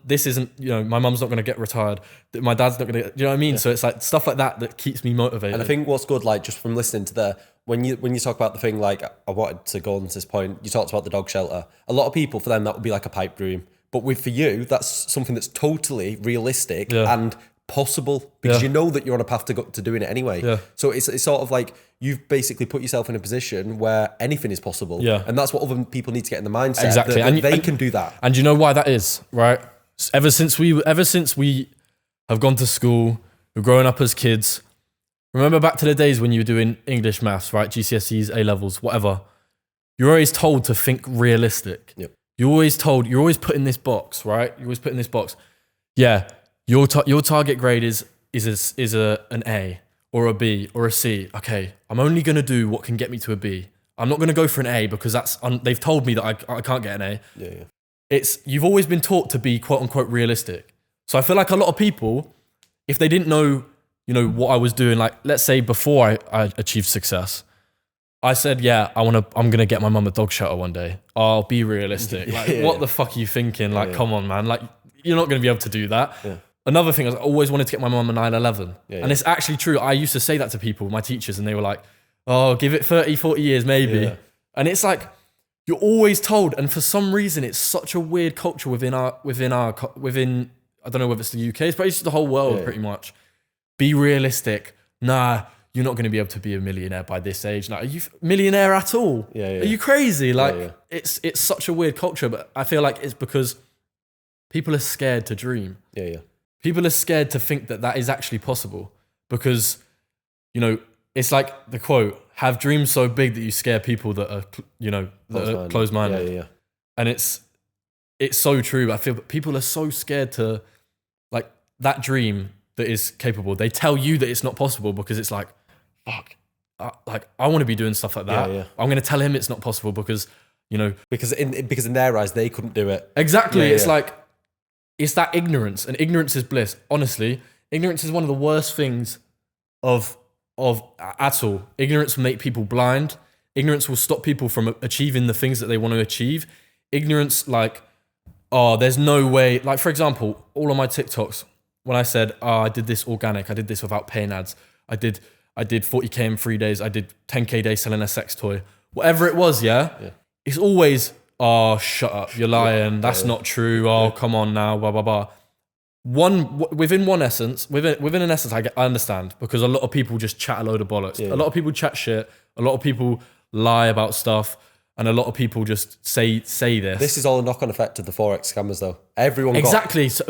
this isn't, you know, my mum's not going to get retired. My dad's not going to, you know what I mean? So it's like stuff like that keeps me motivated. And I think what's good, like just from listening to when you talk about the thing, like I wanted to go on to this point, you talked about the dog shelter. A lot of people, for them, that would be like a pipe dream. But for you, that's something that's totally realistic and possible, because you know that you're on a path to doing it anyway. So it's sort of like you've basically put yourself in a position where anything is possible. And that's what other people need to get in the mindset. Exactly. That they can do that. And you know why that is, right? Ever since we have gone to school, we're growing up as kids. Remember back to the days when you were doing English, maths, right? GCSEs, A levels, whatever. You're always told to think realistic. You're always put in this box, right? You're always put in this box. Yeah. Your target grade is an A or a B or a C. Okay, I'm only going to do what can get me to a B. I'm not going to go for an A because they've told me that I can't get an A. You've always been taught to be quote unquote realistic. So I feel like a lot of people, if they didn't know, you know, what I was doing, like let's say before I achieved success, I said, yeah, I'm going to get my mum a dog shelter one day. I'll be realistic. Like, what the fuck are you thinking? Like, come on, man. Like, you're not going to be able to do that. Another thing is I always wanted to get my mum a 911. And it's actually true. I used to say that to people, my teachers, and they were like, oh, give it 30, 40 years maybe. And it's like, you're always told. And for some reason, it's such a weird culture within, I don't know whether it's the UK, it's basically the whole world pretty much. Be realistic. Nah, you're not going to be able to be a millionaire by this age. Like, are you millionaire at all? Are you crazy? Like, it's such a weird culture, but I feel like it's because people are scared to dream. People are scared to think that is actually possible because, you know, it's like the quote, have dreams so big that you scare people that are, you know, closed-minded. And it's so true. I feel people are so scared to, like, that dream that is capable. They tell you that it's not possible because it's like, fuck, I want to be doing stuff like that. I'm going to tell him it's not possible because, you know. Because in their eyes, they couldn't do it. Exactly. It's like, it's that ignorance, and ignorance is bliss. Honestly, ignorance is one of the worst things of at all. Ignorance will make people blind. Ignorance will stop people from achieving the things that they want to achieve. Ignorance, like, oh, there's no way. Like, for example, all of my TikToks, when I said, oh, I did this organic, I did this without paying ads, I did 40K in 3 days, I did 10K day selling a sex toy, whatever it was, it's always, oh, shut up, you're lying, that's not true, oh, come on now, blah, blah, blah. Within an essence, I understand, because a lot of people just chat a load of bollocks. A lot of people chat shit, a lot of people lie about stuff, and a lot of people just say this. This is all a knock-on effect of the Forex scammers, though. So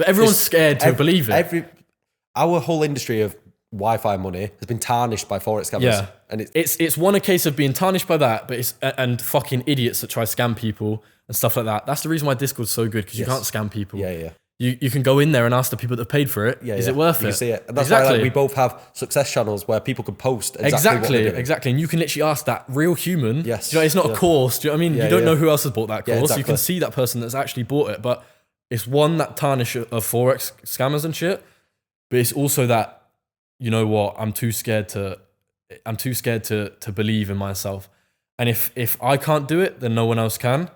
everyone's scared to believe it. Our whole industry of Wi-Fi money has been tarnished by Forex scammers. And it's a case of being tarnished by that, but and fucking idiots that try to scam people and stuff like that. That's the reason why Discord's so good, because you can't scam people. You can go in there and ask the people that paid for it, is it worth it? You can see it. And that's why, like, we both have success channels where people can post exactly. And you can literally ask that real human. Yes. Do you know, it's not a course. Do you know what I mean? You don't know who else has bought that course. You can see that person that's actually bought it. But it's one, that tarnish of Forex scammers and shit. But it's also that, you know what, I'm too scared to believe in myself. And if I can't do it, then no one else can.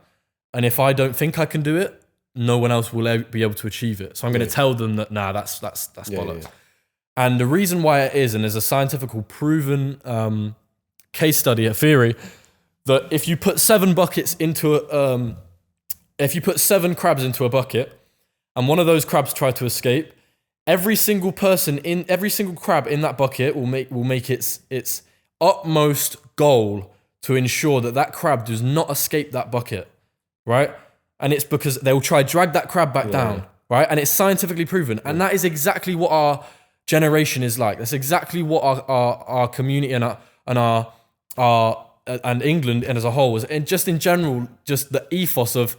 And if I don't think I can do it, no one else will be able to achieve it. So I'm going to tell them that, nah, that's bollocks. And the reason why it is, and there's a scientifical proven case study, a theory, that if you put 7 buckets into if you put 7 crabs into a bucket, and one of those crabs try to escape, every single crab in that bucket will make its utmost goal to ensure that crab does not escape that bucket, right? And it's because they will try to drag that crab back down, right? And it's scientifically proven. And that is exactly what our generation is like. That's exactly what our community and England and as a whole was. And just in general, just the ethos of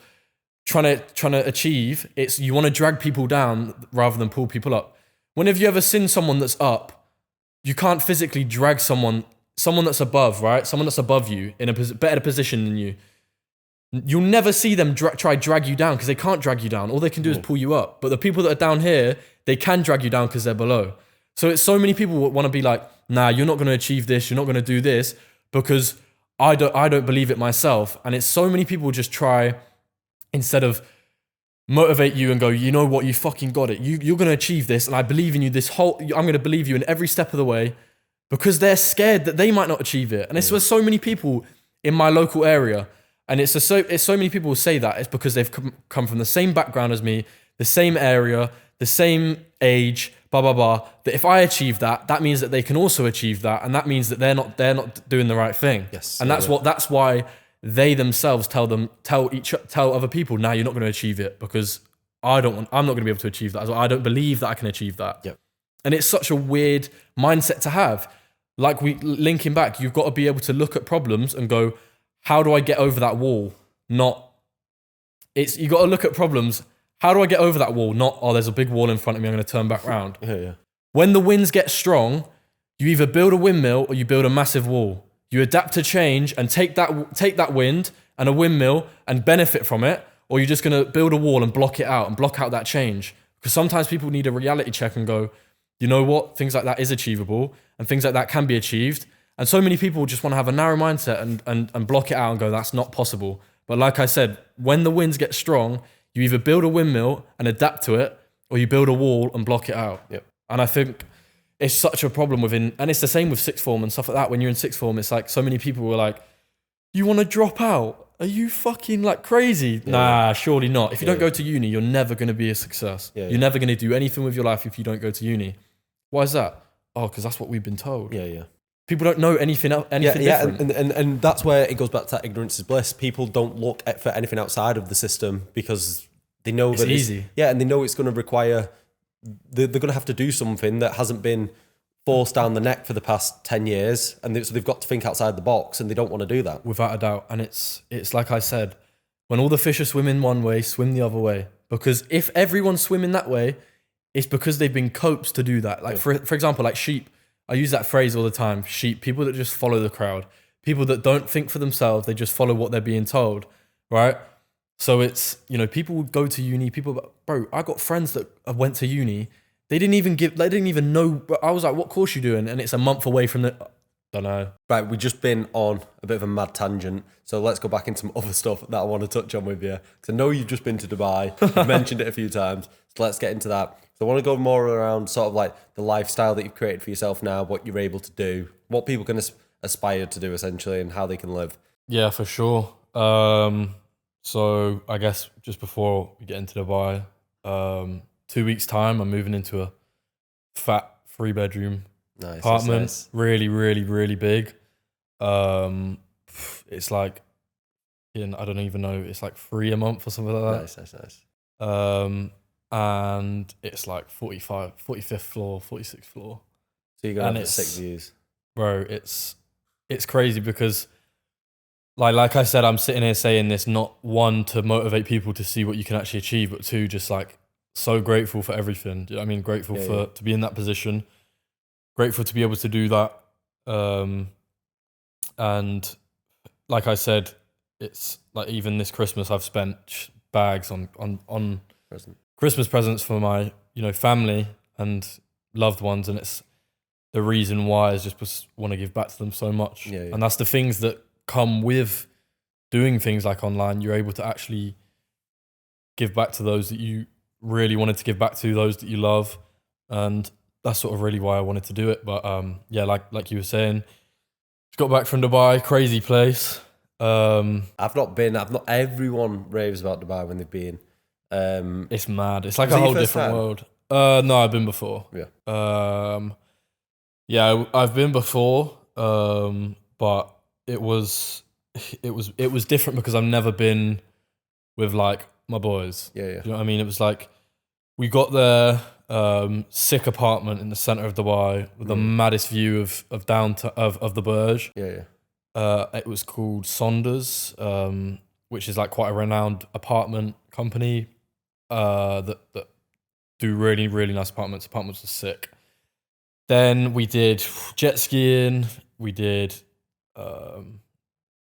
trying to achieve, it's you want to drag people down rather than pull people up. When have you ever seen someone that's up you can't physically drag someone that's above, right? Someone that's above you in a better position than you. You'll never see them try drag you down because they can't drag you down. All they can do is pull you up. But the people that are down here, they can drag you down because they're below. So it's so many people want to be like, nah, you're not going to achieve this. You're not going to do this because I don't believe it myself. And it's so many people just try, instead of motivate you and go, you know what, you fucking got it. You're going to achieve this. And I believe in you I'm going to believe you in every step of the way, because they're scared that they might not achieve it. And it's with so many people in my local area. And it's so many people will say that. It's because they've come from the same background as me, the same area, the same age, blah, blah, blah. That if I achieve that, that means that they can also achieve that. And that means that they're not doing the right thing. Yes. And that's why they themselves tell other people, nah, you're not going to achieve it because I'm not going to be able to achieve that. I don't believe that I can achieve that. Yep. And it's such a weird mindset to have. Like linking back, you've got to be able to look at problems and go, how do I get over that wall? You got to look at problems. How do I get over that wall? Not, oh, there's a big wall in front of me, I'm going to turn back round. Yeah. When the winds get strong, you either build a windmill or you build a massive wall. You adapt to change and take that wind and a windmill and benefit from it, or you're just going to build a wall and block it out and block out that change. Because sometimes people need a reality check and go, you know what? Things like that is achievable and things like that can be achieved. And so many people just want to have a narrow mindset and block it out and go, that's not possible. But like I said, when the winds get strong, you either build a windmill and adapt to it, or you build a wall and block it out. Yep. And I think it's such a problem and it's the same with sixth form and stuff like that. When you're in sixth form, it's like so many people were like, you want to drop out? Are you fucking like crazy? Yeah. Nah, surely not. If you don't go to uni, you're never going to be a success. You're never going to do anything with your life if you don't go to uni. Why is that? Oh, because that's what we've been told. Yeah. People don't know anything different. And that's where it goes back to that ignorance is bliss. People don't look for anything outside of the system because they know it's easy. And they know it's going to require, they're going to have to do something that hasn't been forced down the neck for the past 10 years. And so they've got to think outside the box and they don't want to do that. Without a doubt. And it's like I said, when all the fish are swimming one way, swim the other way. Because if everyone's swimming that way, it's because they've been coaxed to do that. Like for example, like sheep. I use that phrase all the time. Sheep, people that just follow the crowd, people that don't think for themselves, they just follow what they're being told, right? So it's, people would go to uni, bro, I got friends that went to uni, they didn't even know, I was like, what course you doing? And it's a month away from don't know. Right, we've just been on a bit of a mad tangent, so let's go back into some other stuff that I want to touch on with you. Because I know you've just been to Dubai, you've mentioned it a few times, so let's get into that. So I want to go more around sort of like the lifestyle that you've created for yourself now, what you're able to do, what people can aspire to do essentially, and how they can live. Yeah, for sure. So I guess just before we get into Dubai, 2 weeks time, I'm moving into a fat 3-bedroom apartment. Nice. Really, really, really big. It's like, I don't even know, it's like $3 a month or something like that. Nice. And it's like 45th floor, 46th floor. So you're going to have 6 views. Bro, it's crazy because like I said, I'm sitting here saying this, not one, to motivate people to see what you can actually achieve, but two, just like so grateful for everything. Do you know what I mean? Grateful to be in that position. Grateful to be able to do that. And like I said, it's like even this Christmas, I've spent bags on Christmas presents for my, family and loved ones. And it's the reason why is just want to give back to them so much. Yeah. And that's the things that come with doing things like online. You're able to actually give back to those that you really wanted to give back to, those that you love. And that's sort of really why I wanted to do it. But like you were saying, just got back from Dubai, crazy place. I've not been. Everyone raves about Dubai when they've been. It's mad. It's like a whole different world. No, I've been before. Yeah. I've been before. But it was different because I've never been with like my boys. Yeah. You know what I mean? It was like we got there, sick apartment in the center of Dubai with the maddest view of the Burj. Yeah. It was called Saunders, which is like quite a renowned apartment company that do really, really nice apartments. Apartments are sick. Then we did jet skiing. We did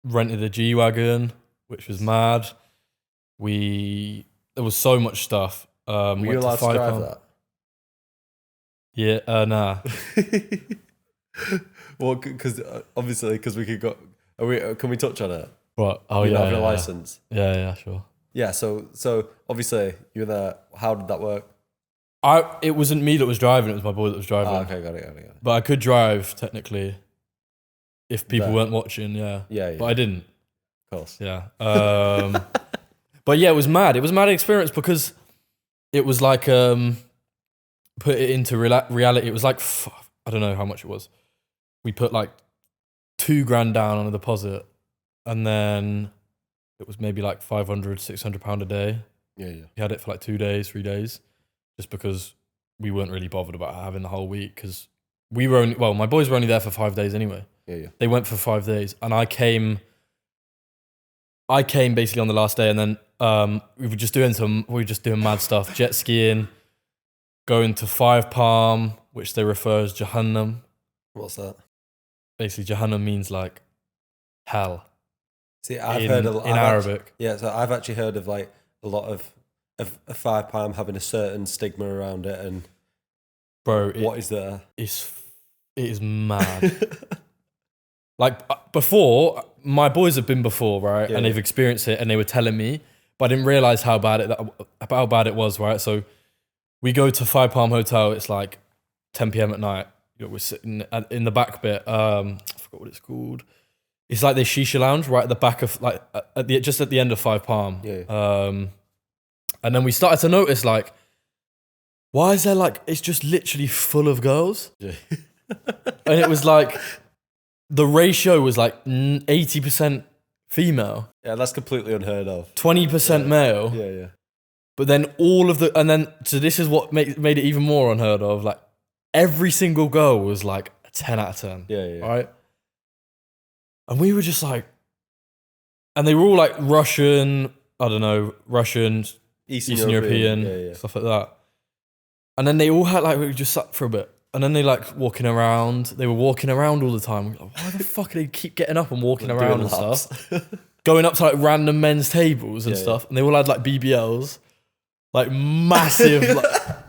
rented a G-Wagon, which was mad. There was so much stuff. Were you allowed to drive that? Yeah, nah. Well, because obviously, because we could go. Can we touch on it? What? Oh, you yeah. Have a license. Yeah, sure. Yeah, so obviously you were there. How did that work? It wasn't me that was driving. It was my boy that was driving. Oh, okay, got it. But I could drive technically, if people weren't watching. Yeah. But I didn't. Of course. Yeah. But yeah, it was mad. It was a mad experience because it was like put it into reality. It was like I don't know how much it was. We put like $2,000 down on a deposit, and then it was maybe like £500-600 a day. Yeah. We had it for like 2 days, 3 days, just because we weren't really bothered about having the whole week because we were my boys were only there for 5 days anyway. Yeah. They went for 5 days, and I came basically on the last day, and then we were just doing mad stuff, jet skiing, going to 5 Palm, which they refer as Jahannam. What's that? Basically, Jahannam means like hell. See, I've heard in Arabic. So I've actually heard of like a lot of 5 Palm having a certain stigma around it, and bro, what is there? It is mad. Like before, my boys have been before, right? And they've experienced it, and they were telling me, but I didn't realize how bad it was, right? So we go to 5 Palm Hotel. It's like 10 p.m. at night. We're sitting in the back bit. I forgot what it's called. It's like the shisha lounge right at the back of like just at the end of 5 Palm. Yeah. And then we started to notice like, why is there like it's just literally full of girls? Yeah. And it was like the ratio was like 80% female. Yeah, that's completely unheard of. 20% male. Yeah. But then so this is what made it even more unheard of. Like every single girl was like a 10 out of 10. Yeah. Right? And we were just like, and they were all like Russian, Eastern European, stuff like that. And then they all had like, we just sat for a bit. And then they like they were walking around all the time. Like, why the fuck do they keep getting up and walking around and stuff? Going up to like random men's tables and stuff. And they all had like BBLs, like massive.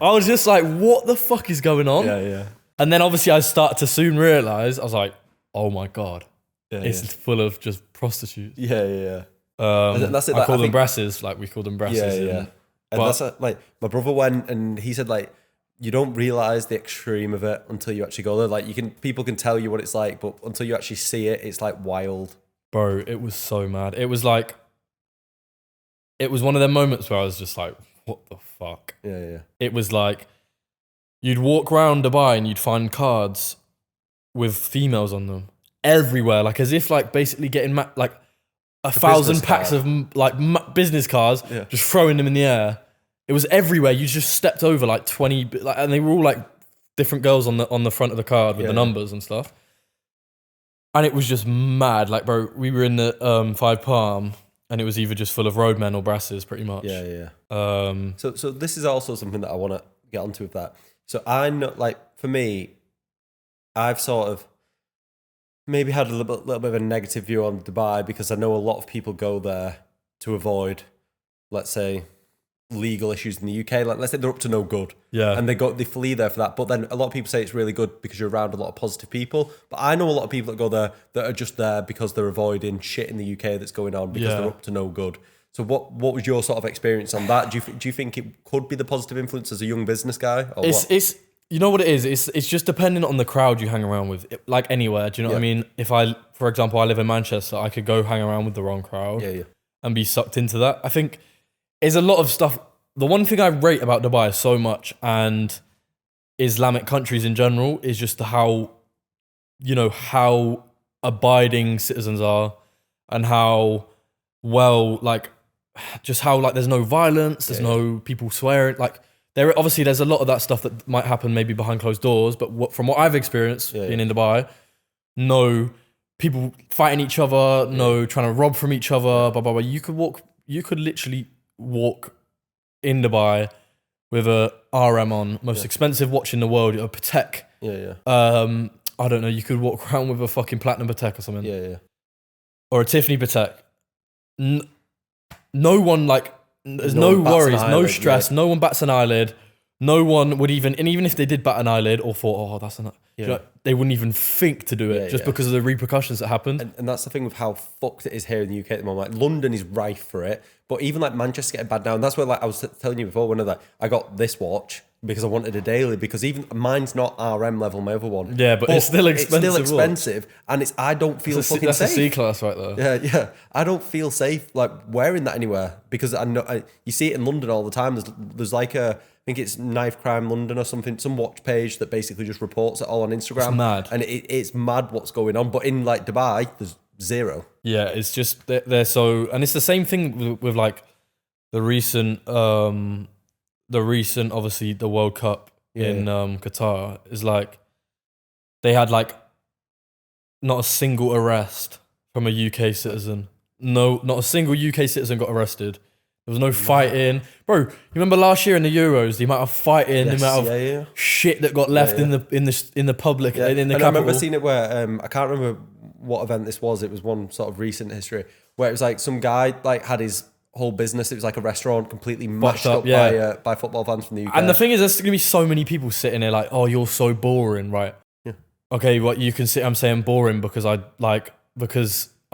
I was just like, what the fuck is going on? Yeah. And then obviously I started to soon realize, I was like, oh my God. It's full of just prostitutes. Yeah. That's it. I call them brasses. Like we call them brasses. Yeah. And that's like my brother went and he said like you don't realize the extreme of it until you actually go there. Like people can tell you what it's like, but until you actually see it, it's like wild. Bro, it was so mad. It was one of them moments where I was just like, what the fuck? Yeah. It was like you'd walk around Dubai and you'd find cards with females on them everywhere, like as if like basically getting like 1,000 packs of like business cards, just throwing them in the air. It was everywhere. You just stepped over like 20, and they were all like different girls on the front of the card with the numbers and stuff. And it was just mad. Like, bro, we were in the 5 Palm, and it was either just full of roadmen or brasses, pretty much. Yeah. So this is also something that I want to get onto with that. So I know, like, for me, I've sort of maybe had a little bit of a negative view on Dubai because I know a lot of people go there to avoid, let's say, legal issues in the UK. Like, let's say they're up to no good. Yeah. And they flee there for that. But then a lot of people say it's really good because you're around a lot of positive people. But I know a lot of people that go there that are just there because they're avoiding shit in the UK that's going on because they're up to no good. So what was your sort of experience on that? Do you think it could be the positive influence as a young business guy? Or it's you know what it is? It's just dependent on the crowd you hang around with. Like anywhere, do you know what I mean? If for example, I live in Manchester, I could go hang around with the wrong crowd and be sucked into that. I think there's a lot of stuff. The one thing I rate about Dubai so much, and Islamic countries in general, is just how abiding citizens are, and how there's no violence, there's no people swearing. Like there's a lot of that stuff that might happen maybe behind closed doors, but from what I've experienced being in Dubai, no people fighting each other, no trying to rob from each other, blah blah blah. You could literally walk in Dubai with a RM on, most expensive watch in the world, a Patek Yeah, yeah. I don't know, you could walk around with a fucking platinum Patek or something. Yeah, yeah. Or a Tiffany Patek. No one, like, there's No no one bats an worries, no eyelid, stress, yeah. no one bats an eyelid. No one would even, and even if they did bat an eyelid or thought, oh, that's enough, Yeah. they wouldn't even think to do it Yeah, just yeah. because of the repercussions that happened. And that's the thing with how fucked it is here in the UK at the moment. Like London is rife for it, but even like Manchester's getting bad now. And that's where, like I was telling you before, when I got this watch because I wanted a daily, because even mine's not RM level, my other one. Yeah, but it's still expensive. It's still expensive, and I don't feel fucking That's safe. a C class right there. Yeah, yeah. I don't feel safe like wearing that anywhere because I know you see it in London all the time. There's like I think it's Knife Crime London or something, some watch page that basically just reports it all on Instagram. It's mad. And it's mad what's going on. But in like Dubai, there's zero. Yeah, it's just they're so, and it's the same thing with like the recent obviously the World Cup in Qatar is like they had like not a single arrest from a UK citizen. No, not a single UK citizen got arrested. There was no fighting. Bro, you remember last year in the Euros, the amount of fighting, the amount of shit that got left in the public, in the capital. I remember seeing it where, I can't remember what event this was. It was one sort of recent history where it was like some guy like had his whole business. It was like a restaurant completely mashed up by football fans from the UK. And the thing is, there's going to be so many people sitting there like, oh, you're so boring, right? Yeah. Okay, well, you can see I'm saying boring because I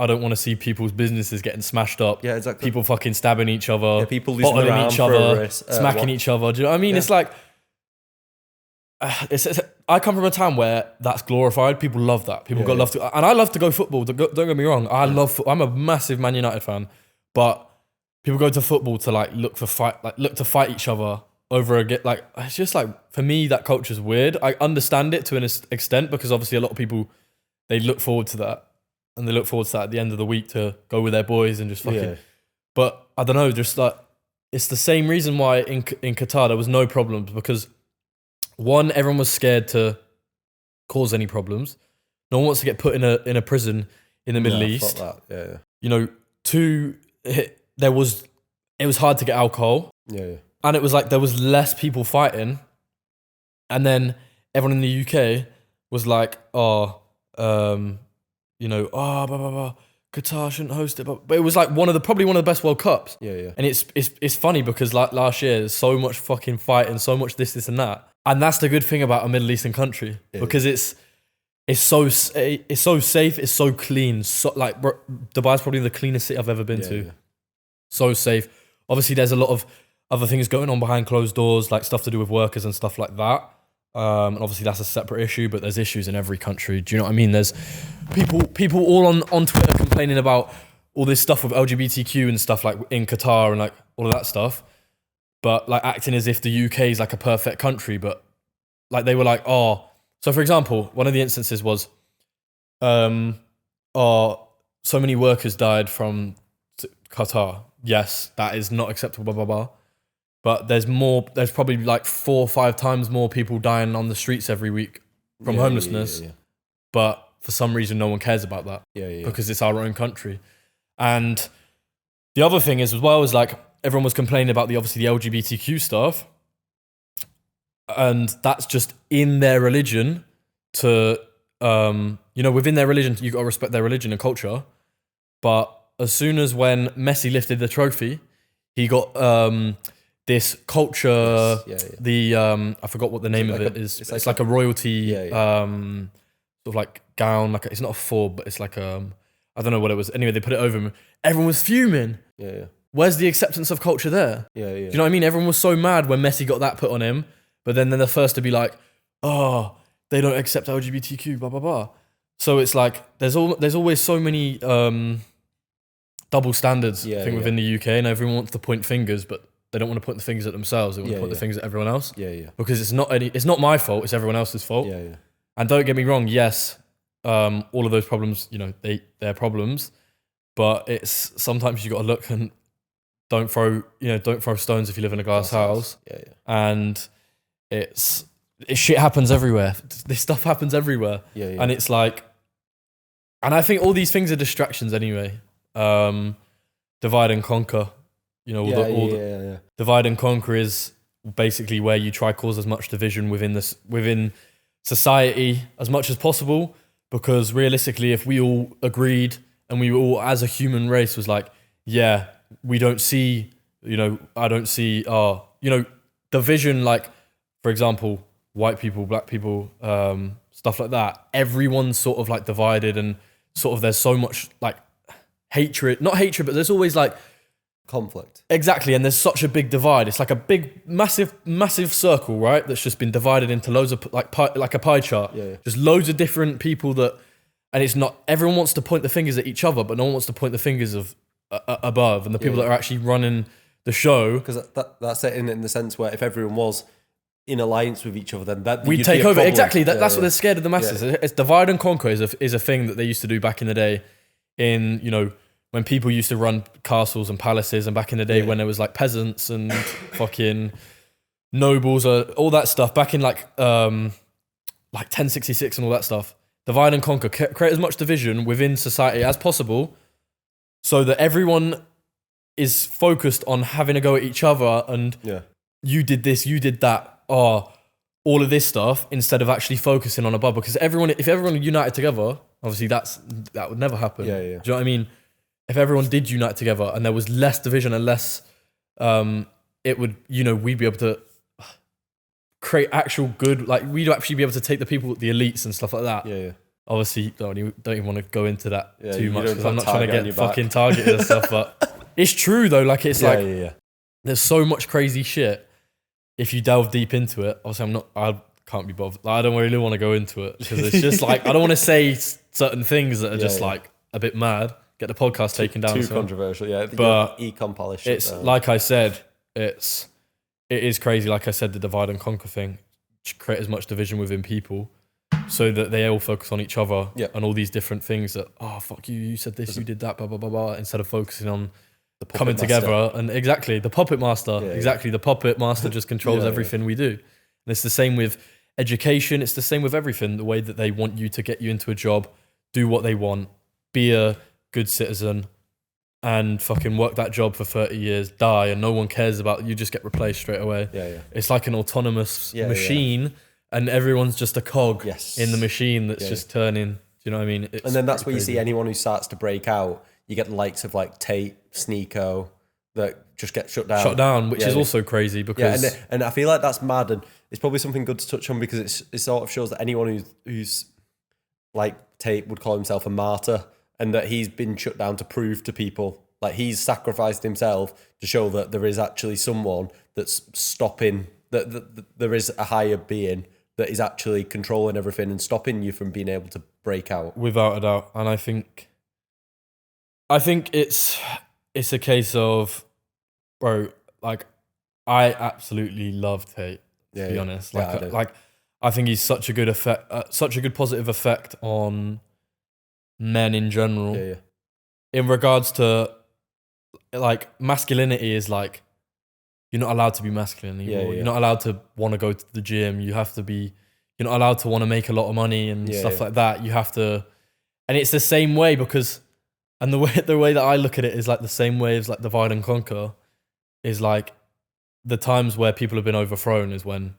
don't want to see people's businesses getting smashed up. Yeah, exactly. People fucking stabbing each other. Yeah, people losing their arm each for a other, wrist, smacking each other. Do you know what I mean? Yeah. It's like, I come from a town where that's glorified. People love that. People love to, and I love to go football. Don't get me wrong. I love. I'm a massive Man United fan, but people go to football to like look to fight each other over like it's just like, for me that culture's weird. I understand it to an extent because obviously a lot of people, they look forward to that. And they look forward to that at the end of the week to go with their boys and just fucking. Yeah. But I don't know, just like it's the same reason why in Qatar there was no problems, because one, everyone was scared to cause any problems. No one wants to get put in a prison in the Middle East. Fuck that. Yeah. You know, two, it was hard to get alcohol. Yeah. And it was like there was less people fighting. And then everyone in the UK was like, you know, blah, blah, blah. Qatar shouldn't host it, but it was like probably one of the best World Cups. Yeah. And it's funny because like last year, there's so much fucking fighting, so much this and that, and that's the good thing about a Middle Eastern country because it's so safe, it's so clean. So like Dubai's probably the cleanest city I've ever been to. Yeah. So safe. Obviously, there's a lot of other things going on behind closed doors, like stuff to do with workers and stuff like that. And obviously that's a separate issue, but there's issues in every country. Do you know what I mean? There's people all on Twitter complaining about all this stuff with LGBTQ and stuff like in Qatar and like all of that stuff, but like acting as if the UK is like a perfect country. But like they were like, so for example, one of the instances was, so many workers died from Qatar. Yes, that is not acceptable, blah, blah, blah. But there's probably like 4 or 5 times more people dying on the streets every week from homelessness. Yeah. But for some reason, no one cares about that. Because it's our own country. And the other thing is as well is like everyone was complaining about the LGBTQ stuff. And that's just in their religion to, within their religion, you got to respect their religion and culture. But as soon as when Messi lifted the trophy, he got... this culture, I forgot what the name of it is. It's like a royalty, sort of like gown. Like it's not a fob, but it's like I don't know what it was. Anyway, they put it over him. Everyone was fuming. Yeah. Where's the acceptance of culture there? Yeah. Do you know what I mean? Everyone was so mad when Messi got that put on him, but then they're the first to be like, oh, they don't accept LGBTQ, blah blah blah. So it's like there's always so many double standards within the UK, and everyone wants to point fingers, but they don't want to point the fingers at themselves. They want to point the fingers at everyone else. Yeah. Because it's not my fault. It's everyone else's fault. Yeah. And don't get me wrong. Yes, all of those problems, they're problems. But it's sometimes you got to look and don't throw stones if you live in a glass house. Yeah. And shit happens everywhere. This stuff happens everywhere. Yeah. And it's like, and I think all these things are distractions anyway. Divide and conquer. Divide and conquer is basically where you try cause as much division within society as much as possible, because realistically, if we all agreed and we all as a human race was like, yeah, we don't see, I don't see division, like, for example, white people, black people, stuff like that. Everyone's sort of like divided, and sort of there's so much like hatred, not hatred, but there's always like conflict. Exactly, and there's such a big divide. It's like a big, massive circle, right? That's just been divided into loads of like a pie chart. Yeah. Just loads of different people and it's not, everyone wants to point the fingers at each other, but no one wants to point the fingers of above and the people that are actually running the show. Because that's it in the sense where if everyone was in alliance with each other, then we'd take over. Exactly, that's what they're scared of the masses. Yeah. It's divide and conquer is a thing that they used to do back in the day. When people used to run castles and palaces, and back in the day when there was like peasants and fucking nobles or all that stuff, back in like 1066 and all that stuff. Divide and conquer, create as much division within society as possible, so that everyone is focused on having a go at each other and you did this, you did that, all of this stuff, instead of actually focusing on above. Because if everyone united together, obviously that would never happen. Yeah. Do you know what I mean? If everyone did unite together and there was less division and less, it would, we'd be able to create actual good, like we'd actually be able to take the people, the elites and stuff like that. Yeah. Obviously, don't even want to go into that too much, because I'm not trying to get fucking targeted and stuff, but it's true though. Like it's there's so much crazy shit. If you delve deep into it, obviously I can't be bothered. Like, I don't really want to go into it, because it's just like, I don't want to say certain things that are just like a bit mad. Get the podcast taken down. Too controversial, But econ polish. It's like I said, it is crazy. Like I said, the divide and conquer thing, create as much division within people, so that they all focus on each other and all these different things that, fuck you, you said this, you did that, blah blah blah blah, instead of focusing on the coming together. And exactly, the puppet master. The puppet master just controls everything we do. And it's the same with education. It's the same with everything. The way that they want you to get you into a job, do what they want, be a good citizen, and fucking work that job for 30 years, die, and no one cares about you, just get replaced straight away. It's like an autonomous machine, and everyone's just a cog in the machine that's just turning. Do you know what I mean? And then that's where you see anyone who starts to break out. You get the likes of like Tate, Sneeko, that just get shut down. Which is also crazy, because and I feel like that's mad, and it's probably something good to touch on, because it sort of shows that anyone who's like Tate would call himself a martyr, and that he's been shut down to prove to people, like he's sacrificed himself to show that there is actually someone that's stopping, that there is a higher being that is actually controlling everything and stopping you from being able to break out. Without a doubt. And I think it's a case of, bro, like, I absolutely love Tate, to be honest. I think he's such a good effect, such a good positive effect on men in general. In regards to, like, masculinity is like, you're not allowed to be masculine anymore. You're not allowed to want to go to the gym. You're not allowed to want to make a lot of money and stuff like that. You have to, and it's the same way, because, and the way that I look at it is like the same way as like divide and conquer is like the times where people have been overthrown is when,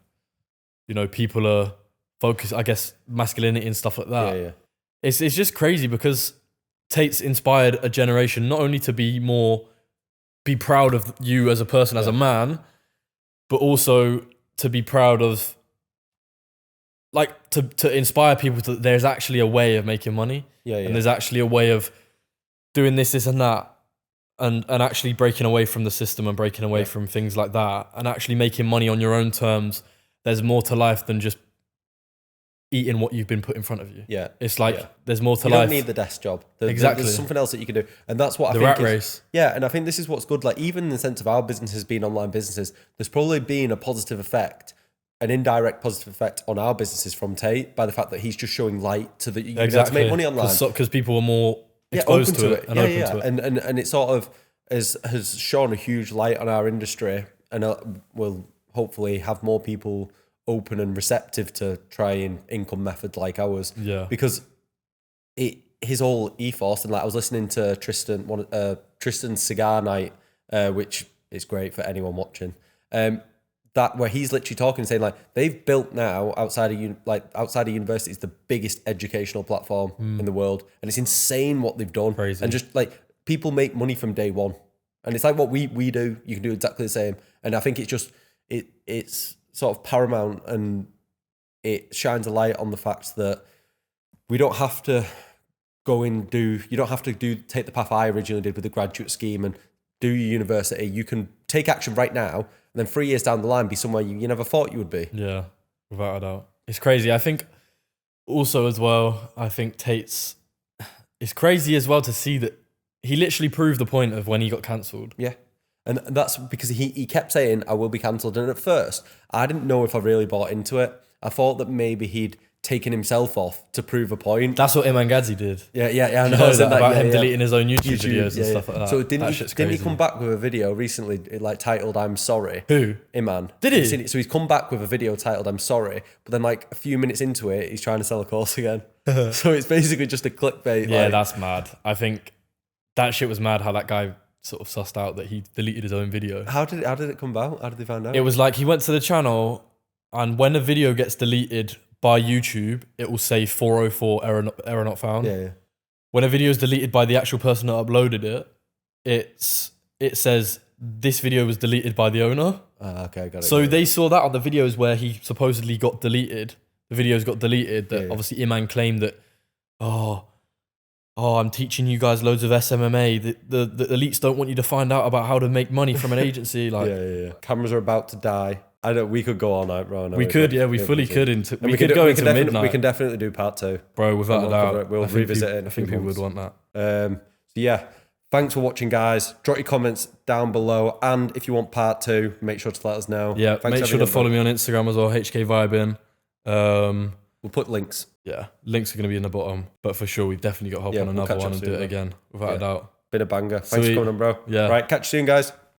people are focused, I guess, masculinity and stuff like that. It's just crazy, because Tate's inspired a generation not only to be proud of you as a person, as a man, but also to be proud of, like, to inspire people that there's actually a way of making money. And there's actually a way of doing this and that, and actually breaking away from the system and breaking away from things like that, and actually making money on your own terms. There's more to life than just eating what you've been put in front of you. It's like there's more to life. You don't need the desk job. There's something else that you can do, and that's what I think. The rat race. And I think this is what's good. Like, even in the sense of our businesses being online businesses, there's probably been a positive effect, an indirect positive effect on our businesses from Tate by the fact that he's just showing light to the you know, to make money online, because people are more exposed to it and open to it, and it sort of has shone a huge light on our industry, and will hopefully have more people open and receptive to trying income methods like ours. Because his whole ethos, and like I was listening to Tristan's cigar night, which is great for anyone watching. that where he's literally talking, saying like they've built now outside of university is the biggest educational platform in the world, and it's insane what they've done. Crazy. And just like people make money from day one, and it's like what we do. You can do exactly the same, and I think it's just it's sort of paramount, and it shines a light on the fact that we don't have to take the path I originally did with the graduate scheme and do your university. You can take action right now, and then 3 years down the line be somewhere you never thought you would be. Yeah, without a doubt. It's crazy. I think also as well, it's crazy as well to see that he literally proved the point of when he got cancelled. Yeah. And that's because he kept saying, I will be cancelled. And at first, I didn't know if I really bought into it. I thought that maybe he'd taken himself off to prove a point. That's what Iman Gadzhi did. Yeah, I know that about him deleting his own YouTube videos and stuff like that. So didn't he come back with a video recently like titled "I'm sorry"? Who? Iman. Did he? So he's come back with a video titled "I'm sorry," but then like a few minutes into it, he's trying to sell a course again. So it's basically just a clickbait. Yeah, that's mad. I think that shit was mad. How that guy sort of sussed out that he deleted his own video. How did it come about? How did they find out? It was like he went to the channel, and when a video gets deleted by YouTube, it will say 404 error not found. Yeah. When a video is deleted by the actual person that uploaded it, it says this video was deleted by the owner. Okay, got it. So they saw that on the videos where he supposedly got deleted. The videos got deleted. That obviously Iman claimed that, I'm teaching you guys loads of SMMA. The elites don't want you to find out about how to make money from an agency. Like, yeah. Cameras are about to die. I know we could go all night, bro. We could, we fully could. We could go into midnight. We can definitely do part 2, bro. Without a doubt, we'll revisit it. I think people would want that. So yeah, thanks for watching, guys. Drop your comments down below, and if you want part 2, make sure to let us know. Yeah, make sure to follow me on Instagram as well, HK Vibin. We'll put links. Yeah, links are going to be in the bottom, but for sure we've definitely got to hop on another one and do it again, without a doubt. Been a banger. Thanks for coming on, bro. Yeah. Right, catch you soon, guys.